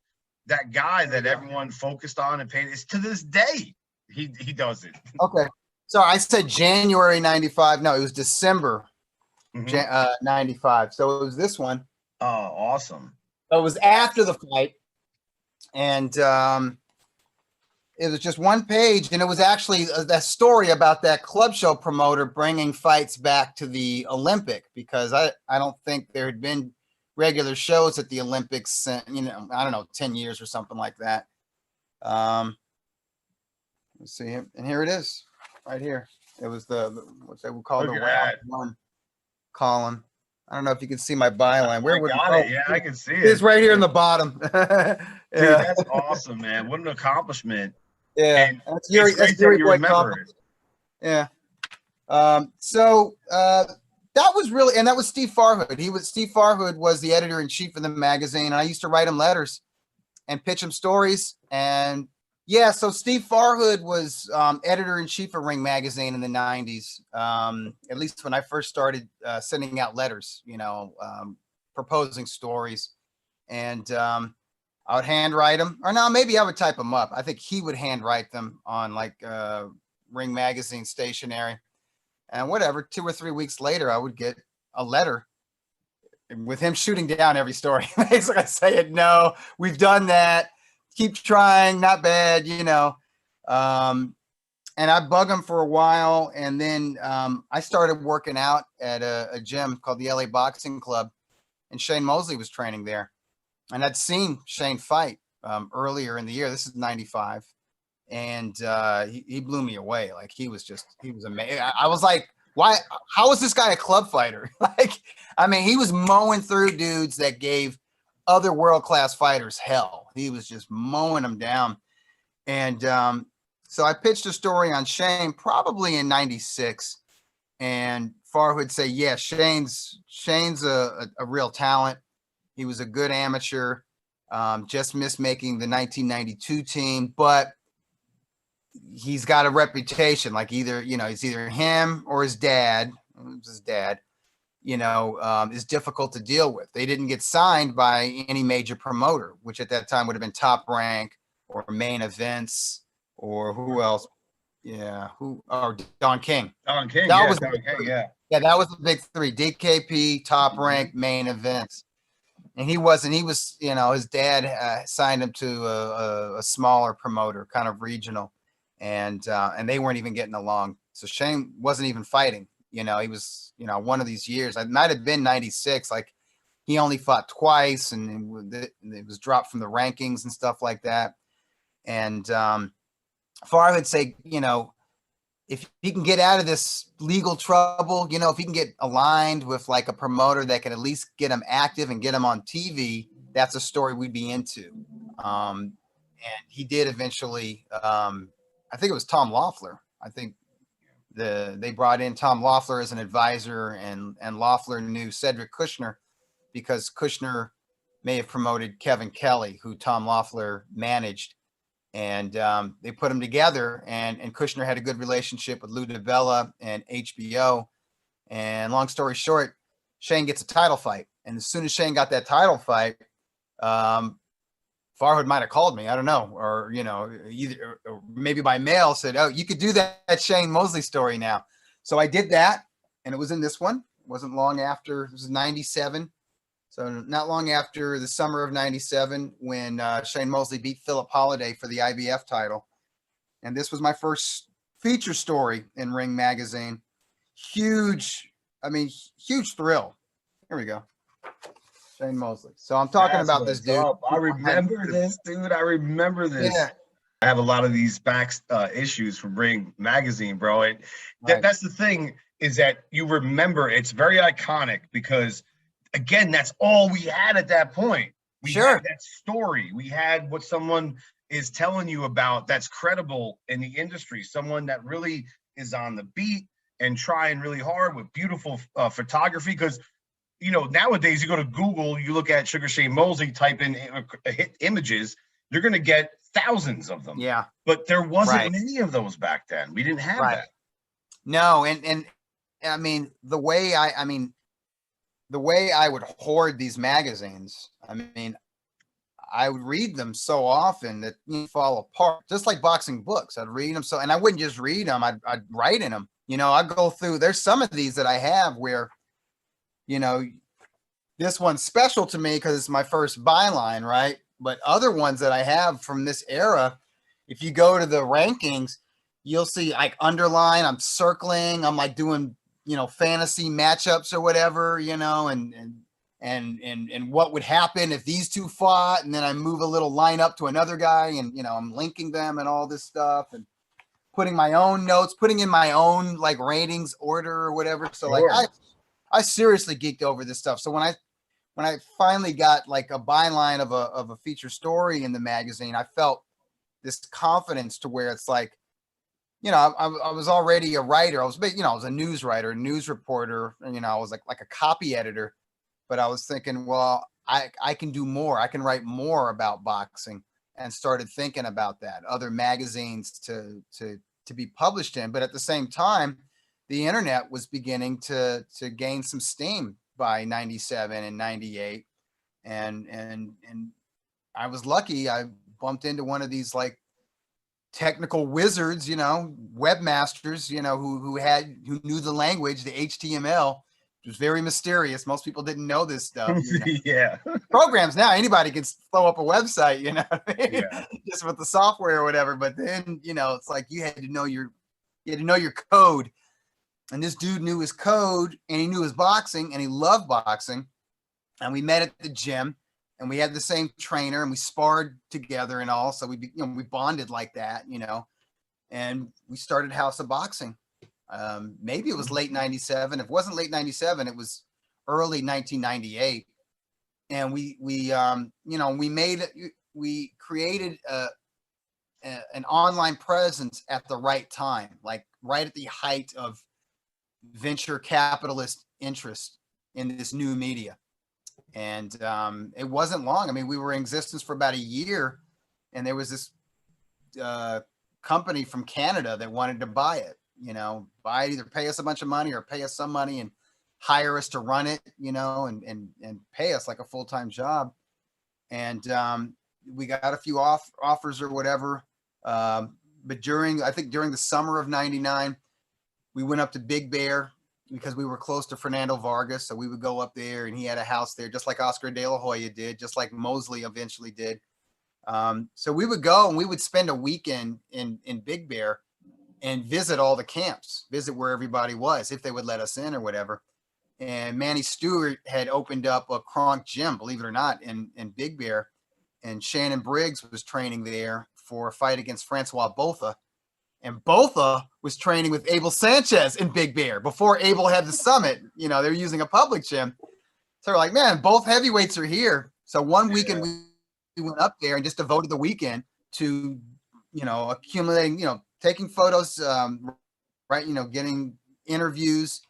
that guy that everyone focused on and paid. It's to this day he does it. Okay, so I said January 95. No, it was December 95. So it was this one. Oh, awesome. So it was after the fight, and it was just one page, and it was actually that story about that club show promoter bringing fights back to the Olympic because I don't think there had been regular shows at the Olympics, I don't know, 10 years or something like that. Let's see, and here it is, right here. It was what they would call the round one column. I don't know if you can see my byline. Where would it? Yeah, I can see it. It's right here in the bottom. Dude, that's awesome, man. What an accomplishment. Yeah, and that's Yuri Boy compliment. Yeah. So that was really, and that was Steve Farhood. Steve Farhood was the editor-in-chief of the magazine, and I used to write him letters and pitch him stories. And so Steve Farhood was editor-in-chief of Ring magazine in the 90s. At least when I first started sending out letters, proposing stories, and I would handwrite them, or no, maybe I would type them up. I think he would handwrite them on Ring magazine stationery. And whatever, 2 or 3 weeks later, I would get a letter with him shooting down every story. Basically, saying, no, we've done that. Keep trying, not bad, And I bug him for a while. And then I started working out at a gym called the LA Boxing Club. And Shane Mosley was training there. And I'd seen Shane fight earlier in the year. This is 95. And he blew me away. Like he was amazing. I was like, why? How is this guy a club fighter? He was mowing through dudes that gave other world-class fighters hell. He was just mowing them down. And So I pitched a story on Shane probably in '96, and Farr would say, yeah, Shane's a real talent. He was a good amateur, just missed making the 1992 team, but he's got a reputation. Like it's either him or his dad. It was his dad. Is difficult to deal with. They didn't get signed by any major promoter, which at that time would have been Top Rank or Main Events or who else? Yeah, or Don King. Don King, that yeah, was Don King, yeah. Yeah, that was the big three: DKP, Top Rank, Main Events. And he was, his dad signed him to a smaller promoter, kind of regional, and they weren't even getting along. So Shane wasn't even fighting. He was, one of these years. It might have been '96. Like he only fought twice, and it was dropped from the rankings and stuff like that. And Farr would say, if he can get out of this legal trouble, if he can get aligned with like a promoter that can at least get him active and get him on TV, that's a story we'd be into. And he did eventually. I think it was Tom Loeffler. I think they brought in Tom Loeffler as an advisor, and Loeffler knew Cedric Kushner because Kushner may have promoted Kevin Kelly, who Tom Loeffler managed. And they put them together, and Kushner had a good relationship with Lou DiBella and HBO. And long story short, Shane gets a title fight. And as soon as Shane got that title fight, Farhood might have called me, I don't know, or either or maybe by mail said, "Oh, you could do that Shane Mosley story now." So I did that, and it was in this one. It wasn't long after. It was '97, so not long after the summer of '97 when Shane Mosley beat Philip Holliday for the IBF title, and this was my first feature story in Ring Magazine. Huge thrill. Here we go. Shane Mosley. So I'm talking about this dude. I remember this, dude. I remember this. Yeah. I have a lot of these back issues from Ring Magazine, bro. And that's the thing, is that you remember. It's very iconic because, again, that's all we had at that point. We had that story. We had what someone is telling you about that's credible in the industry. Someone that really is on the beat and trying really hard with beautiful photography. Because nowadays you go to Google, you look at Sugar Shane Mosley, type in hit images, you're going to get thousands of them. Yeah. But there wasn't many of those back then. We didn't have that. No. And I mean, the way I would hoard these magazines, I would read them so often that you fall apart, just like boxing books. I'd read them. And I wouldn't just read them. I'd write in them. I'd go through, there's some of these that I have where, this one's special to me because it's my first byline, right? But other ones that I have from this era, if you go to the rankings, you'll see like underline, I'm circling, I'm like doing, fantasy matchups or whatever, and what would happen if these two fought, and then I move a little line up to another guy, and I'm linking them and all this stuff, and putting my own notes, putting in my own like ratings order or whatever. So like I seriously geeked over this stuff. So when I finally got like a byline of a feature story in the magazine, I felt this confidence to where it's like, I was already a writer. I was a news writer, news reporter, and I was like a copy editor. But I was thinking, well, I can do more. I can write more about boxing, and started thinking about that, other magazines to be published in. But at the same time, the internet was beginning to gain some steam by '97 and '98, and I was lucky. I bumped into one of these like technical wizards, webmasters, who knew the language, the HTML. It was very mysterious. Most people didn't know this stuff. Yeah. Programs now, anybody can throw up a website, just with the software or whatever. But then, it's like you had to know your code. And this dude knew his code, and he knew his boxing, and he loved boxing. And we met at the gym, and we had the same trainer, and we sparred together and all. So we bonded like that, and we started House of Boxing. Maybe it was late '97. If it wasn't late '97, it was early 1998. And we created an online presence at the right time, like right at the height of venture capitalist interest in this new media. And it wasn't long. I mean, we were in existence for about a year, and there was this company from Canada that wanted to buy it, buy it, either pay us a bunch of money or pay us some money and hire us to run it, and pay us like a full-time job. And we got a few offers or whatever. But I think during the summer of '99, we went up to Big Bear because we were close to Fernando Vargas. So we would go up there, and he had a house there, just like Oscar De La Hoya did, just like Mosley eventually did. So we would go and we would spend a weekend in Big Bear and visit all the camps, visit where everybody was, if they would let us in or whatever. And Manny Stewart had opened up a Kronk gym, believe it or not, in Big Bear. And Shannon Briggs was training there for a fight against Francois Botha. And Botha was training with Abel Sanchez in Big Bear before Abel had the summit. They were using a public gym. So we're like, man, both heavyweights are here. So one weekend we went up there and just devoted the weekend to, accumulating, taking photos, getting interviews,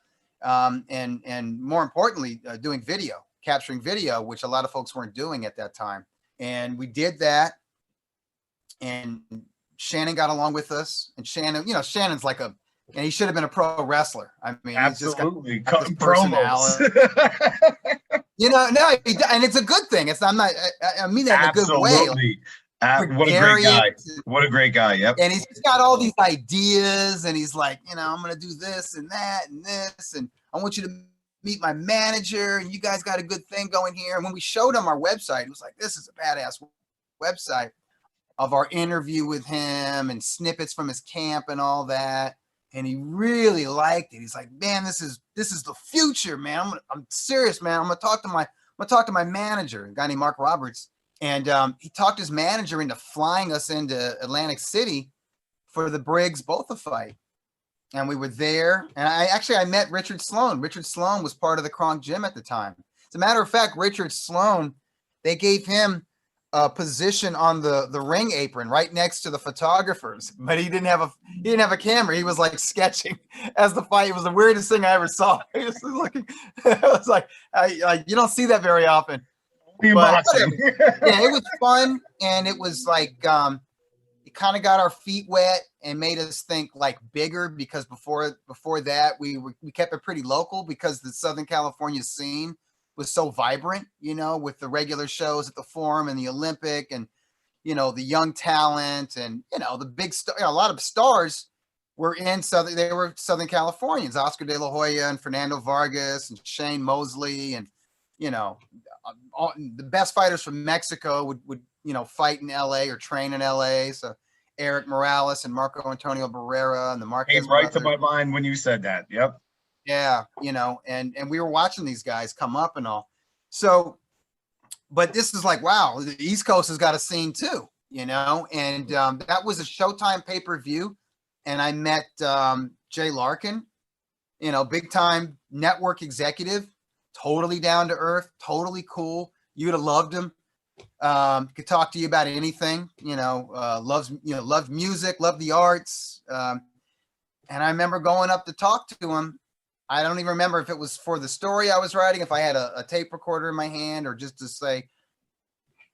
and more importantly, doing video, capturing video, which a lot of folks weren't doing at that time. And we did that, and Shannon got along with us. And Shannon, Shannon's like and he should have been a pro wrestler. I mean, absolutely, he's just got this personality. No, and it's a good thing. I mean that in a good way. What a great guy. What a great guy. Yep. And he's got all these ideas, and he's like, I'm going to do this and that and this, and I want you to meet my manager, and you guys got a good thing going here. And when we showed him our website, it was like, this is a badass website of our interview with him and snippets from his camp and all that. And he really liked it. He's like, man, this is the future, man. I'm serious, man. I'm gonna talk to my manager, a guy named Mark Roberts. And he talked his manager into flying us into Atlantic City for the Briggs Botha fight. And we were there. And I met Richard Sloan. Richard Sloan was part of the Kronk gym at the time. As a matter of fact, Richard Sloan, they gave him a position on the ring apron right next to the photographers, but he didn't have a camera. He was like sketching as the fight. It was the weirdest thing I ever saw. He was looking. It was like you don't see that very often. But yeah, it was fun, and it was like it kind of got our feet wet and made us think like bigger, because before that we kept it pretty local because the Southern California scene was so vibrant, with the regular shows at the Forum and the Olympic, and the young talent, and the big star. A lot of stars were they were Southern Californians, Oscar De La Hoya and Fernando Vargas and Shane Mosley, and the best fighters from Mexico would fight in LA or train in LA. So Eric Morales and Marco Antonio Barrera and the Marquez came right brothers. to my mind when you said that. Yep. Yeah, and we were watching these guys come up and all. So, but this is like, wow, the East Coast has got a scene too, and that was a Showtime pay-per-view. And I met Jay Larkin, big time network executive, totally down to earth, totally cool. You'd have loved him. Could talk to you about anything, loves music, loved the arts. And I remember going up to talk to him. I don't even remember if it was for the story I was writing, if I had a tape recorder in my hand, or just to say,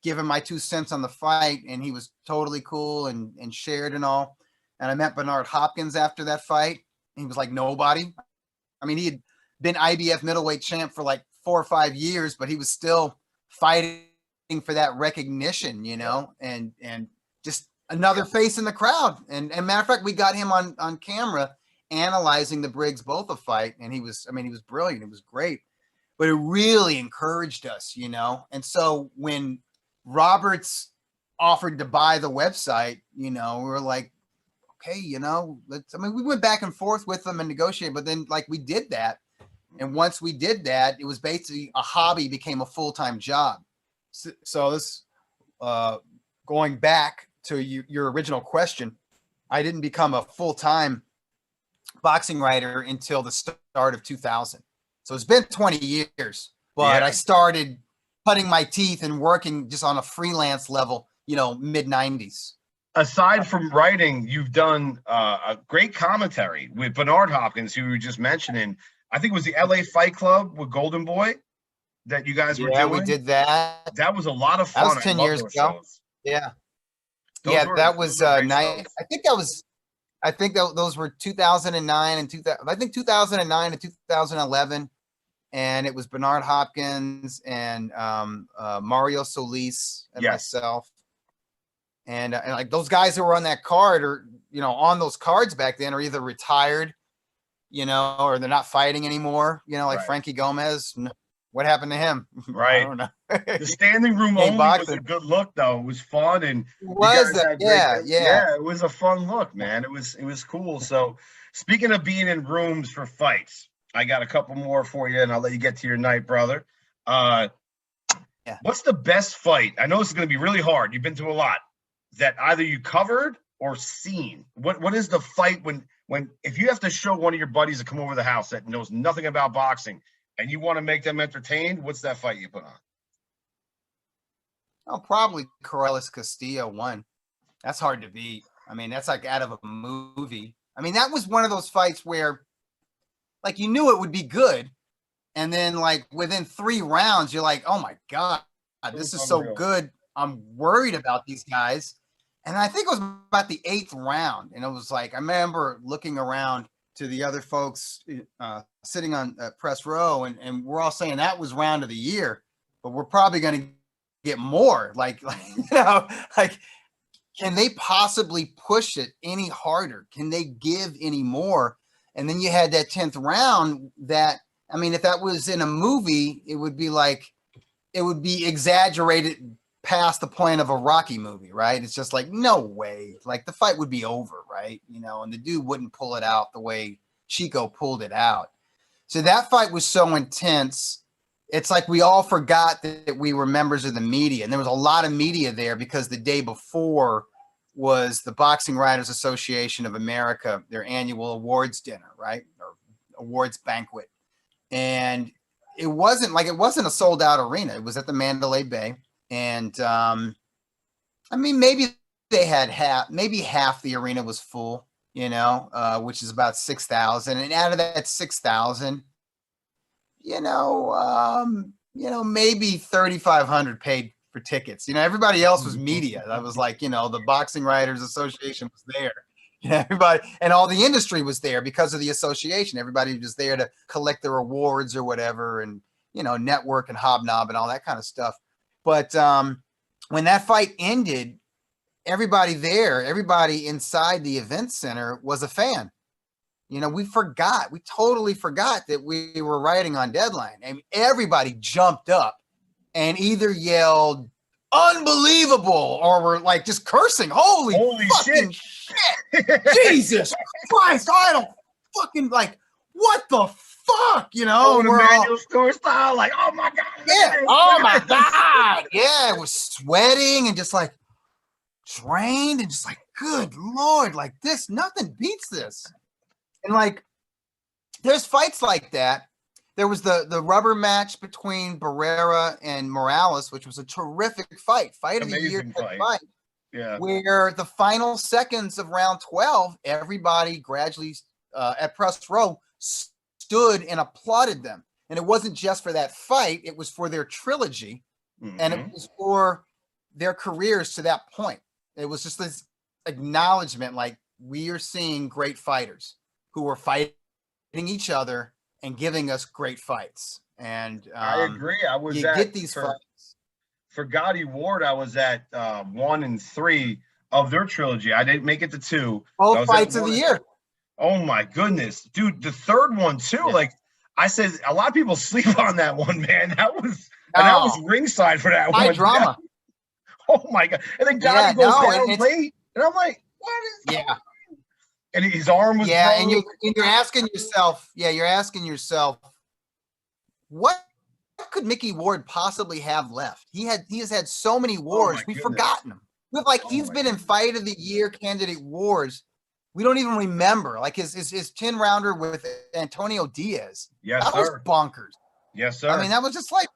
give him my 2 cents on the fight. And he was totally cool and shared and all. And I met Bernard Hopkins after that fight. He was like nobody. I mean, he had been IBF middleweight champ for like 4 or 5 years, but he was still fighting for that recognition, and just another face in the crowd. And matter of fact, we got him on camera analyzing the Briggs Botha fight, and he was brilliant. It was great, but it really encouraged us, And so when Roberts offered to buy the website, we were like, okay, we went back and forth with them and negotiated, but then like we did that. And once we did that, it was basically a hobby became a full-time job. So this, going back to your original question, I didn't become a full-time boxing writer until the start of 2000. So it's been 20 years, but I started cutting my teeth and working just on a freelance level, mid 90s. aside from writing, you've done a great commentary with Bernard Hopkins, who you were just mentioning. I think it was the LA Fight Club with Golden Boy that you guys were doing. We did that. That was a lot of That was fun. 10 I love years those ago. shows. Yeah. Those Was were great nice. shows. I think that those were 2009 and 2000. I think 2009 and 2011, and it was Bernard Hopkins and Mario Solis and myself, and like those guys who were on that card, or on those cards back then, are either retired, or they're not fighting anymore. Like Frankie Gomez. What happened to him? Right. I don't know. The standing room only was a good look, though. It was fun, and yeah. It was a fun look, man. It was cool. So, speaking of being in rooms for fights, I got a couple more for you, and I'll let you get to your night, brother. What's the best fight? I know this is going to be really hard. You've been through a lot that either you covered or seen. What is the fight when if you have to show one of your buddies to come over the house that knows nothing about boxing, and you want to make them entertained, what's that fight you put on? Oh, probably Corrales Castillo won. That's hard to beat. I mean, that's like out of a movie. I mean, that was one of those fights where, like, you knew it would be good, and then, like, within 3 rounds, you're like, oh my God, this is so good. I'm worried about these guys. And I think it was about the 8th round, and it was like, I remember looking around to the other folks sitting on press row, and we're all saying that was round of the year, but we're probably going to get more. Like can they possibly push it any harder? Can they give any more? And then you had that 10th round that, I mean, if that was in a movie, it would be exaggerated past the point of a Rocky movie, right? It's just like, no way. Like, the fight would be over, right? And the dude wouldn't pull it out the way Chico pulled it out. So that fight was so intense. It's like we all forgot that we were members of the media. And there was a lot of media there because the day before was the Boxing Writers Association of America, their annual awards dinner, right? Or awards banquet. And it wasn't a sold out arena. It was at the Mandalay Bay. And I mean, maybe they had half the arena was full, which is about 6,000. And out of that 6,000, maybe 3,500 paid for tickets. Everybody else was media. That was like, the Boxing Writers Association was there. Everybody and all the industry was there because of the association. Everybody was there to collect their awards or whatever, and network and hobnob and all that kind of stuff. But when that fight ended, everybody inside the event center was a fan. We totally forgot that we were writing on deadline. And everybody jumped up and either yelled unbelievable or were like just cursing. Holy fucking shit. Jesus Christ. I don't fucking what the fuck, we're all store style, like, oh my God. Yeah. Oh my God. Yeah. It was sweating and just like drained and just like, good Lord, like this, nothing beats this. And like, there's fights like that. There was the rubber match between Barrera and Morales, which was a terrific fight of the year fight. Yeah. Where the final seconds of round 12, everybody gradually at press row stood and applauded them. And it wasn't just for that fight, it was for their trilogy. Mm-hmm. And it was for their careers to that point. It was just this acknowledgement, like, we are seeing great fighters who are fighting each other and giving us great fights. And I agree. I was get these fights. For Gotti Ward, I was at 1 and 3 of their trilogy. I didn't make it to 2. Both fights of the year. Oh my goodness, dude! The third one too. Yeah. Like I said, a lot of people sleep on that one, man. That was ringside for that one. Drama. Oh my God! And then Gotti goes down late, and I'm like, what is? Yeah. And his arm was. Yeah, and you're asking yourself. Yeah, you're asking yourself, what could Mickey Ward possibly have left? He has had so many wars. We've forgotten him. He's been in Fight of the Year candidate wars. We don't even remember, like his 10-rounder with Antonio Diaz. Yes, that was bonkers. Yes, sir. I mean, that was just like,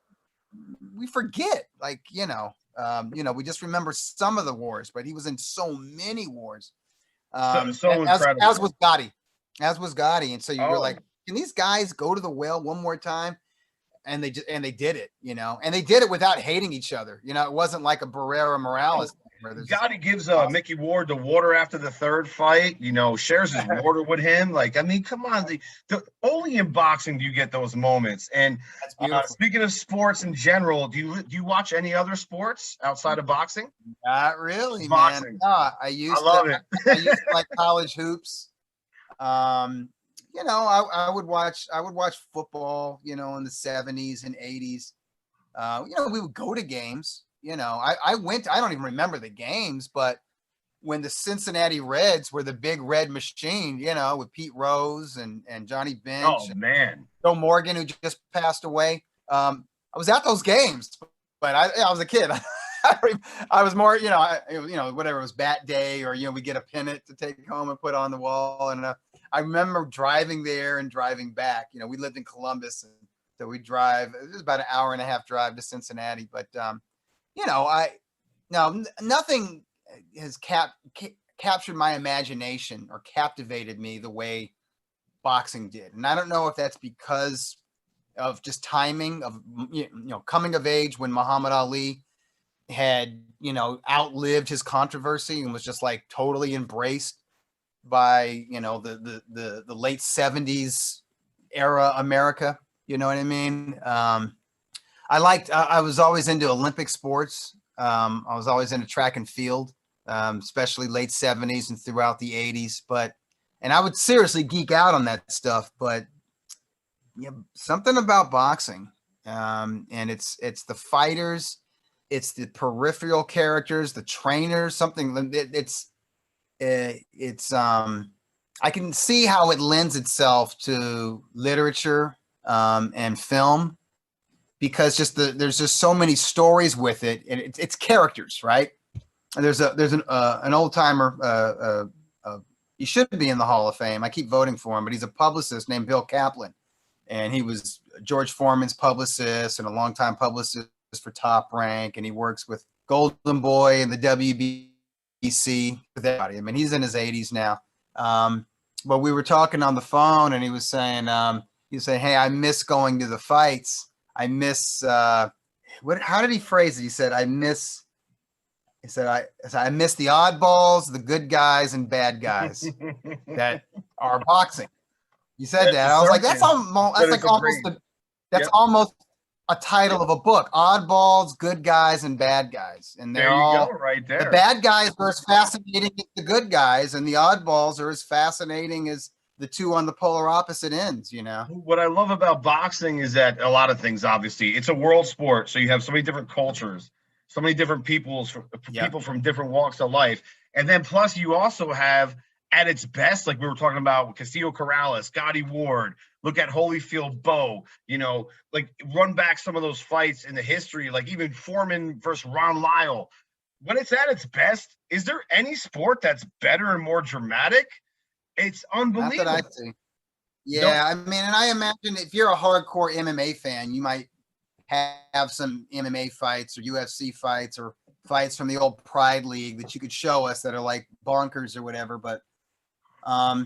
we forget, like, We just remember some of the wars, but he was in so many wars. So incredible. As was Gotti. And so you're like, can these guys go to the well one more time? And they did it, and they did it without hating each other. It wasn't like a Barrera Morales. Gotti gives Mickey Ward the water after the third fight, shares his water with him. Like, I mean, come on. Only in boxing do you get those moments. And speaking of sports in general, do you watch any other sports outside of boxing? Not really, boxing. Man. No, I love it. I used to like college hoops. I would watch football, in the 70s and 80s. We would go to games. I don't even remember the games, but when the Cincinnati Reds were the big red machine, with Pete Rose and Johnny Bench. Oh, man. Joe Morgan, who just passed away. I was at those games, but I was a kid. I was more, whatever it was, bat day, or, we get a pennant to take home and put on the wall. And I remember driving there and driving back. We lived in Columbus, and so we drive. It was about an hour and a half drive to Cincinnati. But, nothing has captured my imagination or captivated me the way boxing did. And I don't know if that's because of just timing of, coming of age when Muhammad Ali had, outlived his controversy and was just like totally embraced by, the late 70s era America. You know what I mean? I was always into Olympic sports. I was always into track and field, especially late 70s and throughout the 80s. And I would seriously geek out on that stuff, but something about boxing, and it's the fighters, it's the peripheral characters, the trainers, I can see how it lends itself to literature, and film, because there's just so many stories with it, and it's characters, right? And there's an old timer, he should be in the Hall of Fame. I keep voting for him, but he's a publicist named Bill Kaplan, and he was George Foreman's publicist and a longtime publicist for Top Rank, and he works with Golden Boy and the WBC with everybody. I mean, he's in his 80s now. But we were talking on the phone, and he was saying, hey, I miss going to the fights. I miss how did he phrase it? He said, I miss the oddballs, the good guys and bad guys that are boxing. He said that. I was like, that's almost a title of a book: Oddballs, Good Guys, and Bad Guys. And they're all right there. The bad guys are as fascinating as the good guys, and the oddballs are as fascinating as the two on the polar opposite ends. What I love about boxing is that a lot of things, obviously, it's a world sport, so you have so many different cultures, so many different people from different walks of life, and then plus you also have, at its best, like we were talking about Castillo Corrales, Gotti Ward, look at Holyfield Bowe, like run back some of those fights in the history, like even Foreman versus Ron Lyle. When it's at its best, is there any sport that's better and more dramatic? It's unbelievable. Not that I see. Yeah, I mean, and I imagine if you're a hardcore MMA fan, you might have some MMA fights or UFC fights or fights from the old Pride League that you could show us that are like bonkers or whatever. But I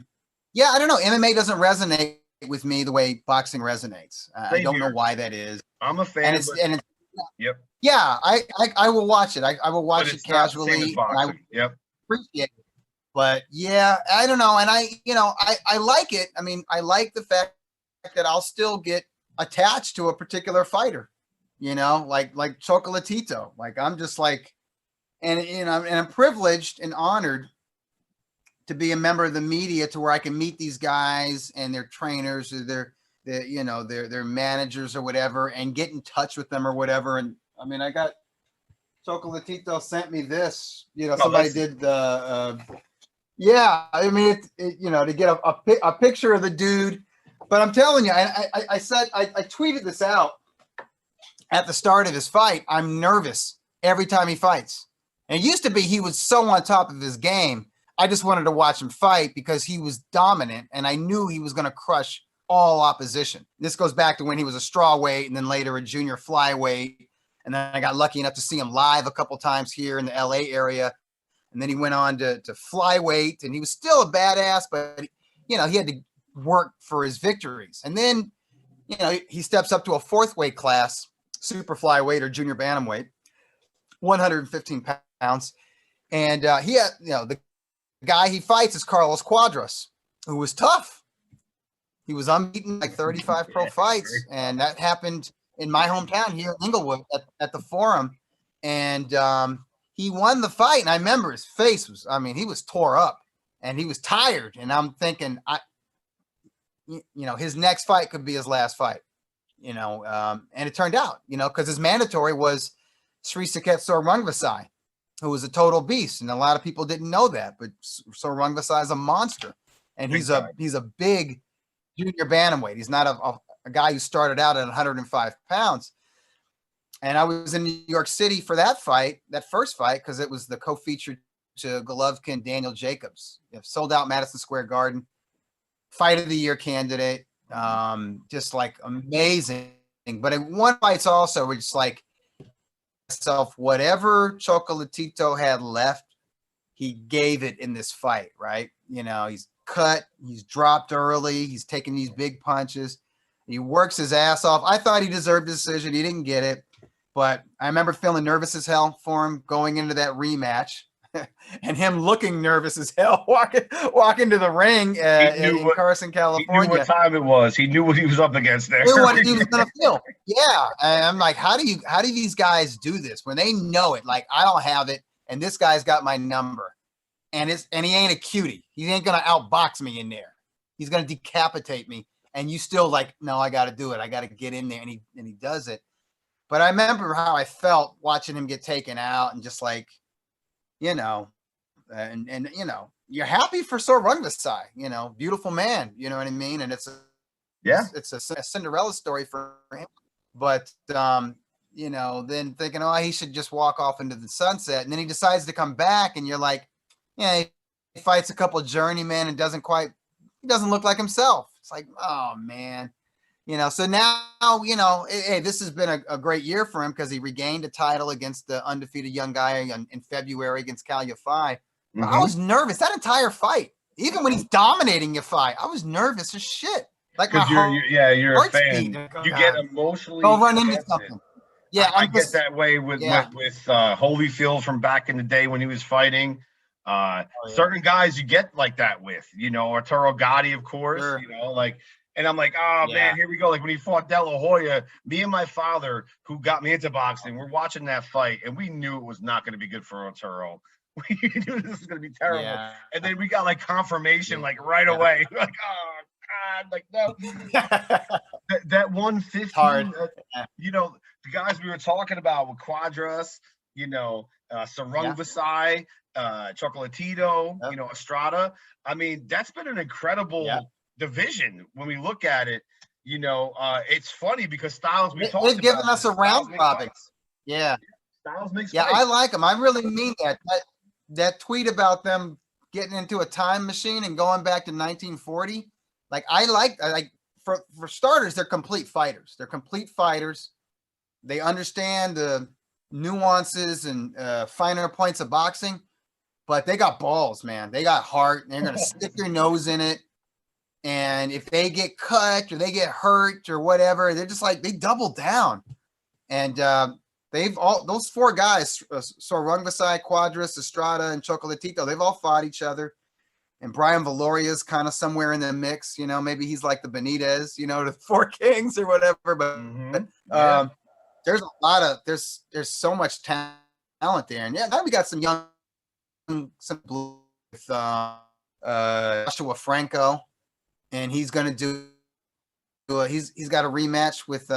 don't know. MMA doesn't resonate with me the way boxing resonates. I don't know why that is. I'm a fan. Yep. Yeah, I will watch it. I will watch it casually. I appreciate it. But yeah, I don't know. And I like it. I mean, I like the fact that I'll still get attached to a particular fighter, like Chocolatito. Like I'm just like, and I'm privileged and honored to be a member of the media to where I can meet these guys and their trainers or their managers or whatever, and get in touch with them or whatever. And I mean, I got Chocolatito sent me this, somebody did the, I mean, to get a picture of the dude, but I'm telling you, I said, I tweeted this out at the start of his fight. I'm nervous every time he fights. And it used to be, he was so on top of his game. I just wanted to watch him fight because he was dominant, and I knew he was going to crush all opposition. This goes back to when he was a strawweight and then later a junior flyweight. And then I got lucky enough to see him live a couple times here in the LA area. And then he went on to flyweight, and he was still a badass, but he had to work for his victories. And then, he steps up to a 4th weight class, super flyweight or junior bantamweight, 115 pounds. And he had, the guy he fights is Carlos Cuadras, who was tough. He was unbeaten, like 35 pro fights. And that happened in my hometown here in Inglewood at the Forum. And he won the fight. And I remember his face was, he was tore up and he was tired. And I'm thinking, his next fight could be his last fight, and it turned out, because his mandatory was Sri Saket Sorungvasai, who was a total beast. And a lot of people didn't know that, but Sorungvasai is a monster. And he's a big junior bantamweight. He's not a guy who started out at 105 pounds. And I was in New York City for that fight, that first fight, because it was the co-feature to Golovkin, Daniel Jacobs. Sold out Madison Square Garden. Fight of the year candidate. Just like amazing. But in one fight's also, it's like, whatever Chocolatito had left, he gave it in this fight, right? He's cut, he's dropped early, he's taking these big punches, he works his ass off. I thought he deserved a decision, he didn't get it, but I remember feeling nervous as hell for him going into that rematch. And him looking nervous as hell walking to the ring in Carson, California. He knew what time it was. He knew what he was up against there. He knew what he was going to feel. Yeah, and I'm like, how do these guys do this when they know it? Like, I don't have it, and this guy's got my number, and he ain't a cutie. He ain't going to outbox me in there. He's going to decapitate me, and you still like, no, I got to do it. I got to get in there, and he does it. But I remember how I felt watching him get taken out, and just like, and you're happy for Sorungvasai, beautiful man, you know what I mean? And it's a Cinderella story for him. But, then thinking, he should just walk off into the sunset. And then he decides to come back, and you're like, he fights a couple of journeymen and he doesn't look like himself. It's like, oh man. So now, hey, this has been a great year for him because he regained a title against the undefeated young guy in February against Cal Yafai. Mm-hmm. I was nervous that entire fight. Even when he's dominating Yafai, I was nervous as shit. Like, because you're a fan. You get emotionally. Go run into something. Yeah, I get that way with Holyfield from back in the day when he was fighting. Certain guys you get like that with, Arturo Gatti, of course, sure. And I'm like, man, here we go. Like when he fought De La Hoya, me and my father, who got me into boxing, we're watching that fight, and we knew it was not going to be good for Arturo. We knew this was going to be terrible. Yeah. And then we got like confirmation, like right away. Like, oh God, like no. that 150, the guys we were talking about with Cuadras, Sorungvasai, Chocolatito, Estrada. I mean, that's been an incredible division when we look at it. It's funny because Styles, they've given us a round robin. Yeah. Styles makes fights. I like them. I really mean that. That tweet about them getting into a time machine and going back to 1940. Like, for starters, they're complete fighters. They understand the nuances and finer points of boxing, but they got balls, man. They got heart. They're going to stick their nose in it. And if they get cut or they get hurt or whatever, they're just like, they double down. And those 4 guys, Sorungvasai, Cuadras, Estrada, and Chocolatito, they've all fought each other. And Brian Valoria's kind of somewhere in the mix, maybe he's like the Benitez, the 4 Kings or whatever. But there's a lot of, there's so much talent there. And now we got some blue with Joshua Franco. And he's going to do he's got a rematch with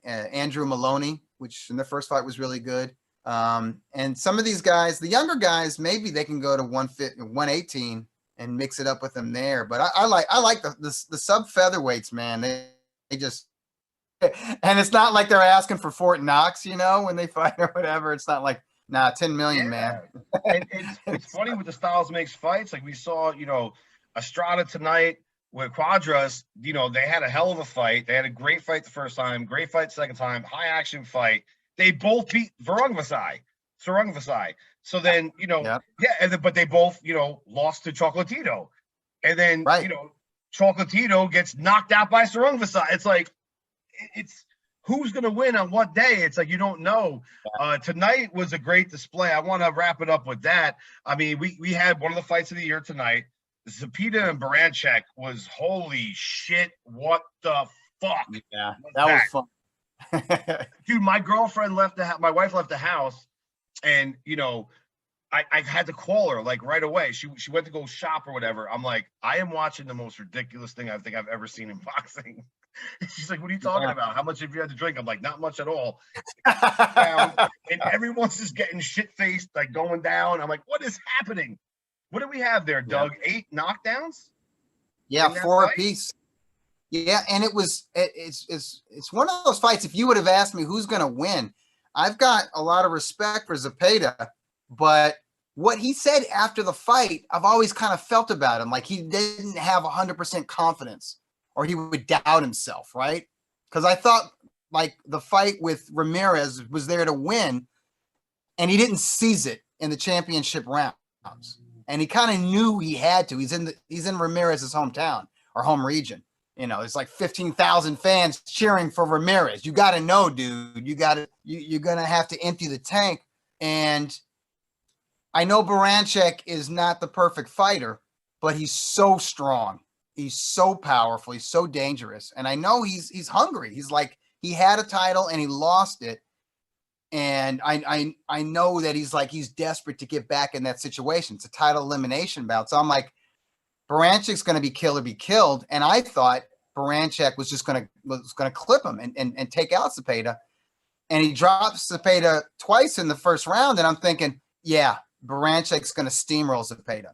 Andrew Maloney, which in the first fight was really good. And some of these guys, the younger guys, maybe they can go to 118 and mix it up with them there. But I like the sub featherweights, man. They just, and it's not like they're asking for Fort Knox, when they fight or whatever. It's not like, 10 million, man. It's funny with the Styles Makes fights. Like we saw, Estrada tonight with Cuadras, they had a hell of a fight. They had a great fight the first time, great fight the second time, high action fight. they both beat Sarungvasai. So then, you know, Yep. yeah, and then, but they both, you know, lost to Chocolatito. And then, Right. you know, Chocolatito gets knocked out by Sarungvasai. It's like, it's who's going to win on what day. It's like, you don't know. Tonight was a great display. I want to wrap it up with that. I mean, we had one of the fights of the year tonight. Zepeda and Baranchek was holy shit. What the fuck? Yeah, that was fun. Dude, my girlfriend left my wife left the house, and you know, I had to call her like right away. She went to go shop or whatever. I'm like, I am watching the most ridiculous thing I think I've ever seen in boxing. She's like, what are you talking about? How much have you had to drink? I'm like, not much at all. Down, and everyone's just getting shit-faced, like going down. I'm like, what is happening? What do we have there, Doug? 8 knockdowns? Yeah, 4 apiece. Yeah, and it's one of those fights. If you would have asked me who's going to win, I've got a lot of respect for Zepeda, but what he said after the fight, I've always kind of felt about him. Like he didn't have 100% confidence, or he would doubt himself, right? Because I thought like the fight with Ramirez was there to win, and he didn't seize it in the championship rounds. And he kind of knew he had to. He's in Ramirez's hometown or home region. You know, it's like 15,000 fans cheering for Ramirez. You got to know, dude. You're gonna have to empty the tank. And I know Baranchek is not the perfect fighter, but he's so strong. He's so powerful. He's so dangerous. And I know he's hungry. He's like, he had a title and he lost it. And I know that he's desperate to get back in that situation. It's a title elimination bout. So I'm like, Baranchek's going to be killed. And I thought Baranchek was just going to clip him and take out Zepeda. And he drops Zepeda twice in the first round. And I'm thinking, yeah, Baranchek's going to steamroll Zepeda.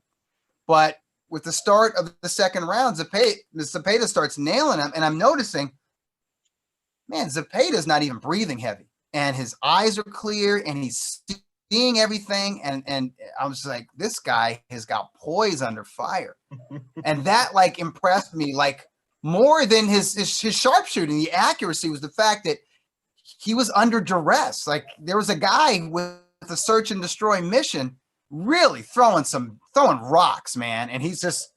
But with the start of the second round, Zepeda starts nailing him. And I'm noticing, man, Zepeda's not even breathing heavy. And his eyes are clear and he's seeing everything. And I was like, this guy has got poise under fire. And that like impressed me, like more than his sharpshooting. The accuracy was the fact that he was under duress. Like there was a guy with a search and destroy mission really throwing rocks, man. And he's just,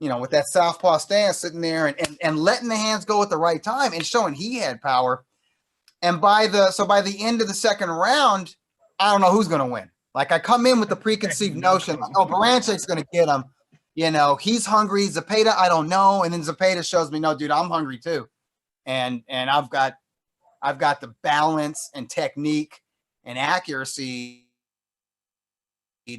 you know, with that southpaw stance sitting there and letting the hands go at the right time and showing he had power. And by the end of the second round, I don't know who's going to win. Like I come in with the preconceived notion, like, oh, Baranchek's going to get him. You know, he's hungry. Zepeda, I don't know. And then Zepeda shows me, no, dude, I'm hungry too. And I've got the balance and technique and accuracy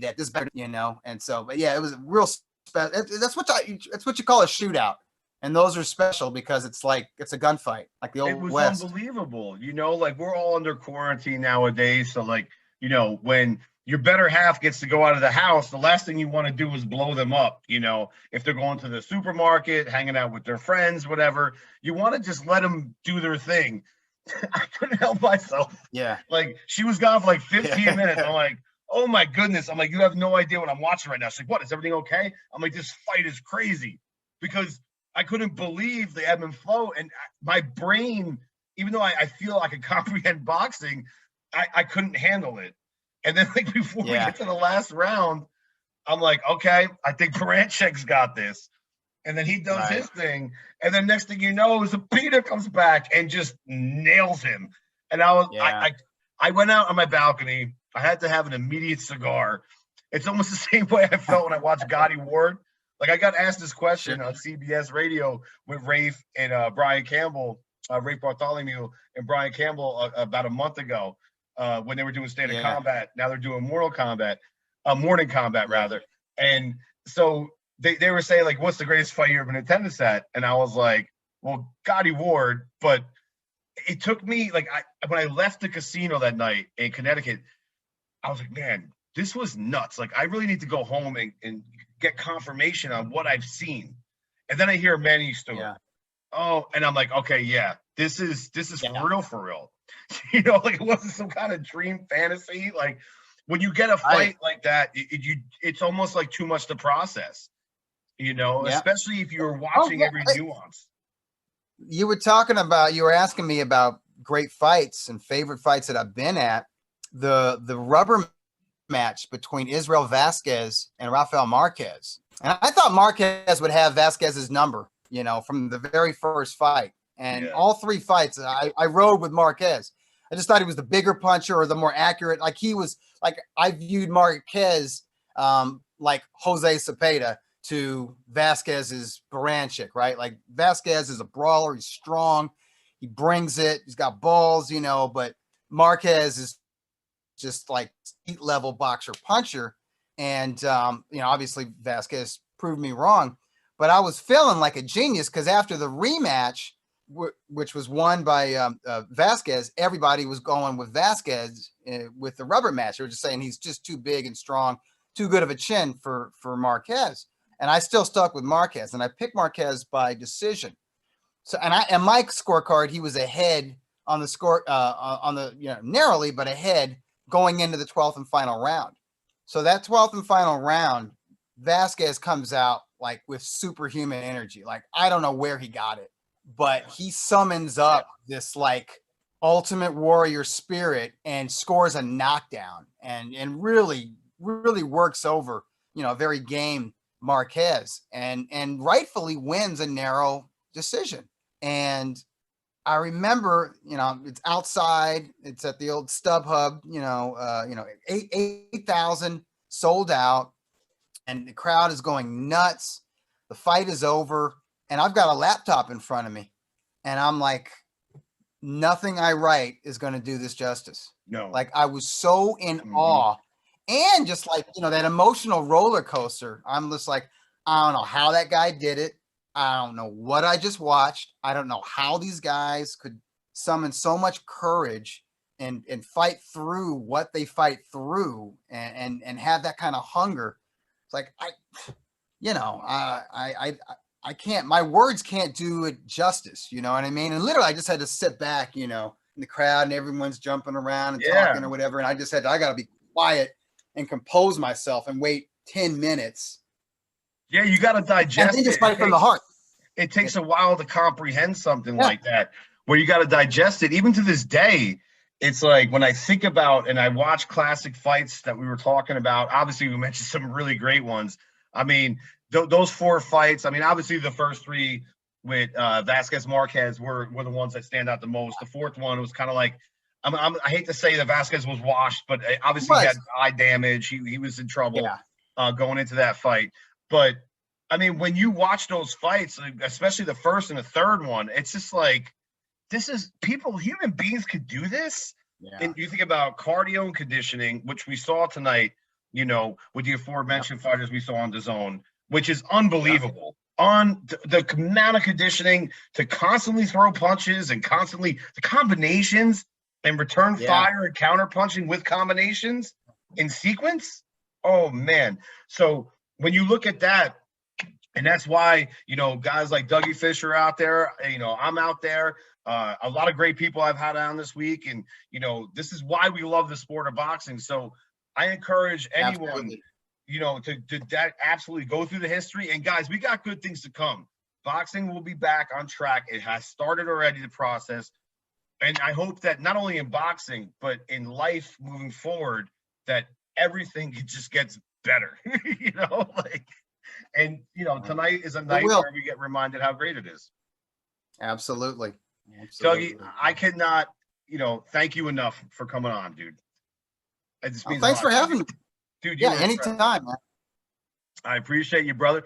that this better, you know. And so, but yeah, it was a real special. That's what you call a shootout. And those are special because it's like it's a gunfight, like the old West. It was unbelievable. You know, like we're all under quarantine nowadays. So like, you know, when your better half gets to go out of the house, the last thing you want to do is blow them up. You know, if they're going to the supermarket, hanging out with their friends, whatever, you want to just let them do their thing. I couldn't help myself. Yeah. Like she was gone for like 15 minutes. I'm like, oh my goodness. I'm like, you have no idea what I'm watching right now. She's like, what? Is everything okay? I'm like, this fight is crazy because I couldn't believe the ebb and flow. And my brain, even though I feel I can comprehend boxing, I couldn't handle it. And then like before we get to the last round, I'm like, okay, I think Baranchek's got this. And then he does his thing. And then next thing you know, Zepeda comes back and just nails him. And I went out on my balcony. I had to have an immediate cigar. It's almost the same way I felt when I watched Gotti Ward. Like I got asked this question on CBS radio with Rafe and Brian Campbell, Rafe Bartholomew and Brian Campbell about a month ago when they were doing Standard Combat. Now they're doing Morning Combat rather. And so they were saying like, what's the greatest fight you ever been in attendance at? And I was like, well, Gotti Ward. But it took me like when I left the casino that night in Connecticut, I was like, man, this was nuts. Like I really need to go home and get confirmation on what I've seen. And then I hear Manny Stewart. Yeah. Oh, and I'm like, okay, yeah, this is for real. You know, like it wasn't some kind of dream fantasy. Like when you get a fight like that, it's almost like too much to process. You know, especially if you're watching every nuance. You were asking me about great fights and favorite fights that I've been at, the rubber match between Israel Vasquez and Rafael Marquez. And I thought Marquez would have Vasquez's number, you know, from the very first fight. And all 3 fights, I rode with Marquez. I just thought he was the bigger puncher or the more accurate. Like he was, like I viewed Marquez like Jose Cepeda to Vasquez's Baranchik, right? Like Vasquez is a brawler. He's strong. He brings it. He's got balls, you know, but Marquez is just like elite level boxer puncher. And, you know, obviously Vasquez proved me wrong, but I was feeling like a genius because after the rematch, which was won by Vasquez, everybody was going with Vasquez with the rubber match. They were just saying he's just too big and strong, too good of a chin for Marquez. And I still stuck with Marquez, and I picked Marquez by decision. So, and my scorecard, he was ahead on the score, on the, you know, narrowly, but ahead going into the 12th and final round. So that 12th and final round, Vasquez comes out like with superhuman energy. Like, I don't know where he got it, but he summons up this like ultimate warrior spirit and scores a knockdown and really works over, you know, very game Marquez and rightfully wins a narrow decision. And I remember, you know, it's outside, it's at the old StubHub, you know, 8,000 sold out, and the crowd is going nuts. The fight is over, and I've got a laptop in front of me, and I'm like, nothing I write is going to do this justice. No, like I was so in awe, and just like, you know, that emotional roller coaster. I'm just like, I don't know how that guy did it. I don't know what I just watched. I don't know how these guys could summon so much courage and fight through what they fight through and have that kind of hunger. It's like, I can't, my words can't do it justice. You know what I mean? And literally I just had to sit back, you know, in the crowd and everyone's jumping around and talking or whatever. And I just said, I got to be quiet and compose myself and wait 10 minutes. Yeah, you got to digest it. Just fight from the heart. It takes a while to comprehend something like that, where you got to digest it. Even to this day, it's like when I think about and I watch classic fights that we were talking about, obviously we mentioned some really great ones. I mean, those 4 fights, I mean, obviously the first 3 with Vasquez Marquez were the ones that stand out the most. The 4th one was kind of like, I hate to say that Vasquez was washed, but obviously he had eye damage. He was in trouble going into that fight. But I mean, when you watch those fights, especially the first and the 3rd one, it's just like, this is human beings could do this. Yeah. And you think about cardio and conditioning, which we saw tonight, you know, with the aforementioned fighters we saw on DAZN, which is unbelievable. On the amount of conditioning to constantly throw punches and constantly the combinations and return fire and counter punching with combinations in sequence. Oh man. So when you look at that, and that's why, you know, guys like Dougie Fischer out there, you know, I'm out there, a lot of great people I've had on this week. And, you know, this is why we love the sport of boxing. So I encourage anyone, you know, to absolutely go through the history. And guys, we got good things to come. Boxing will be back on track. It has started already, the process. And I hope that not only in boxing, but in life moving forward, that everything just gets better, you know, like. And, you know, tonight is a night where we get reminded how great it is. Absolutely. Dougie, I cannot, you know, thank you enough for coming on, dude. It just means thanks for having me. Dude, anytime, man. I appreciate you, brother.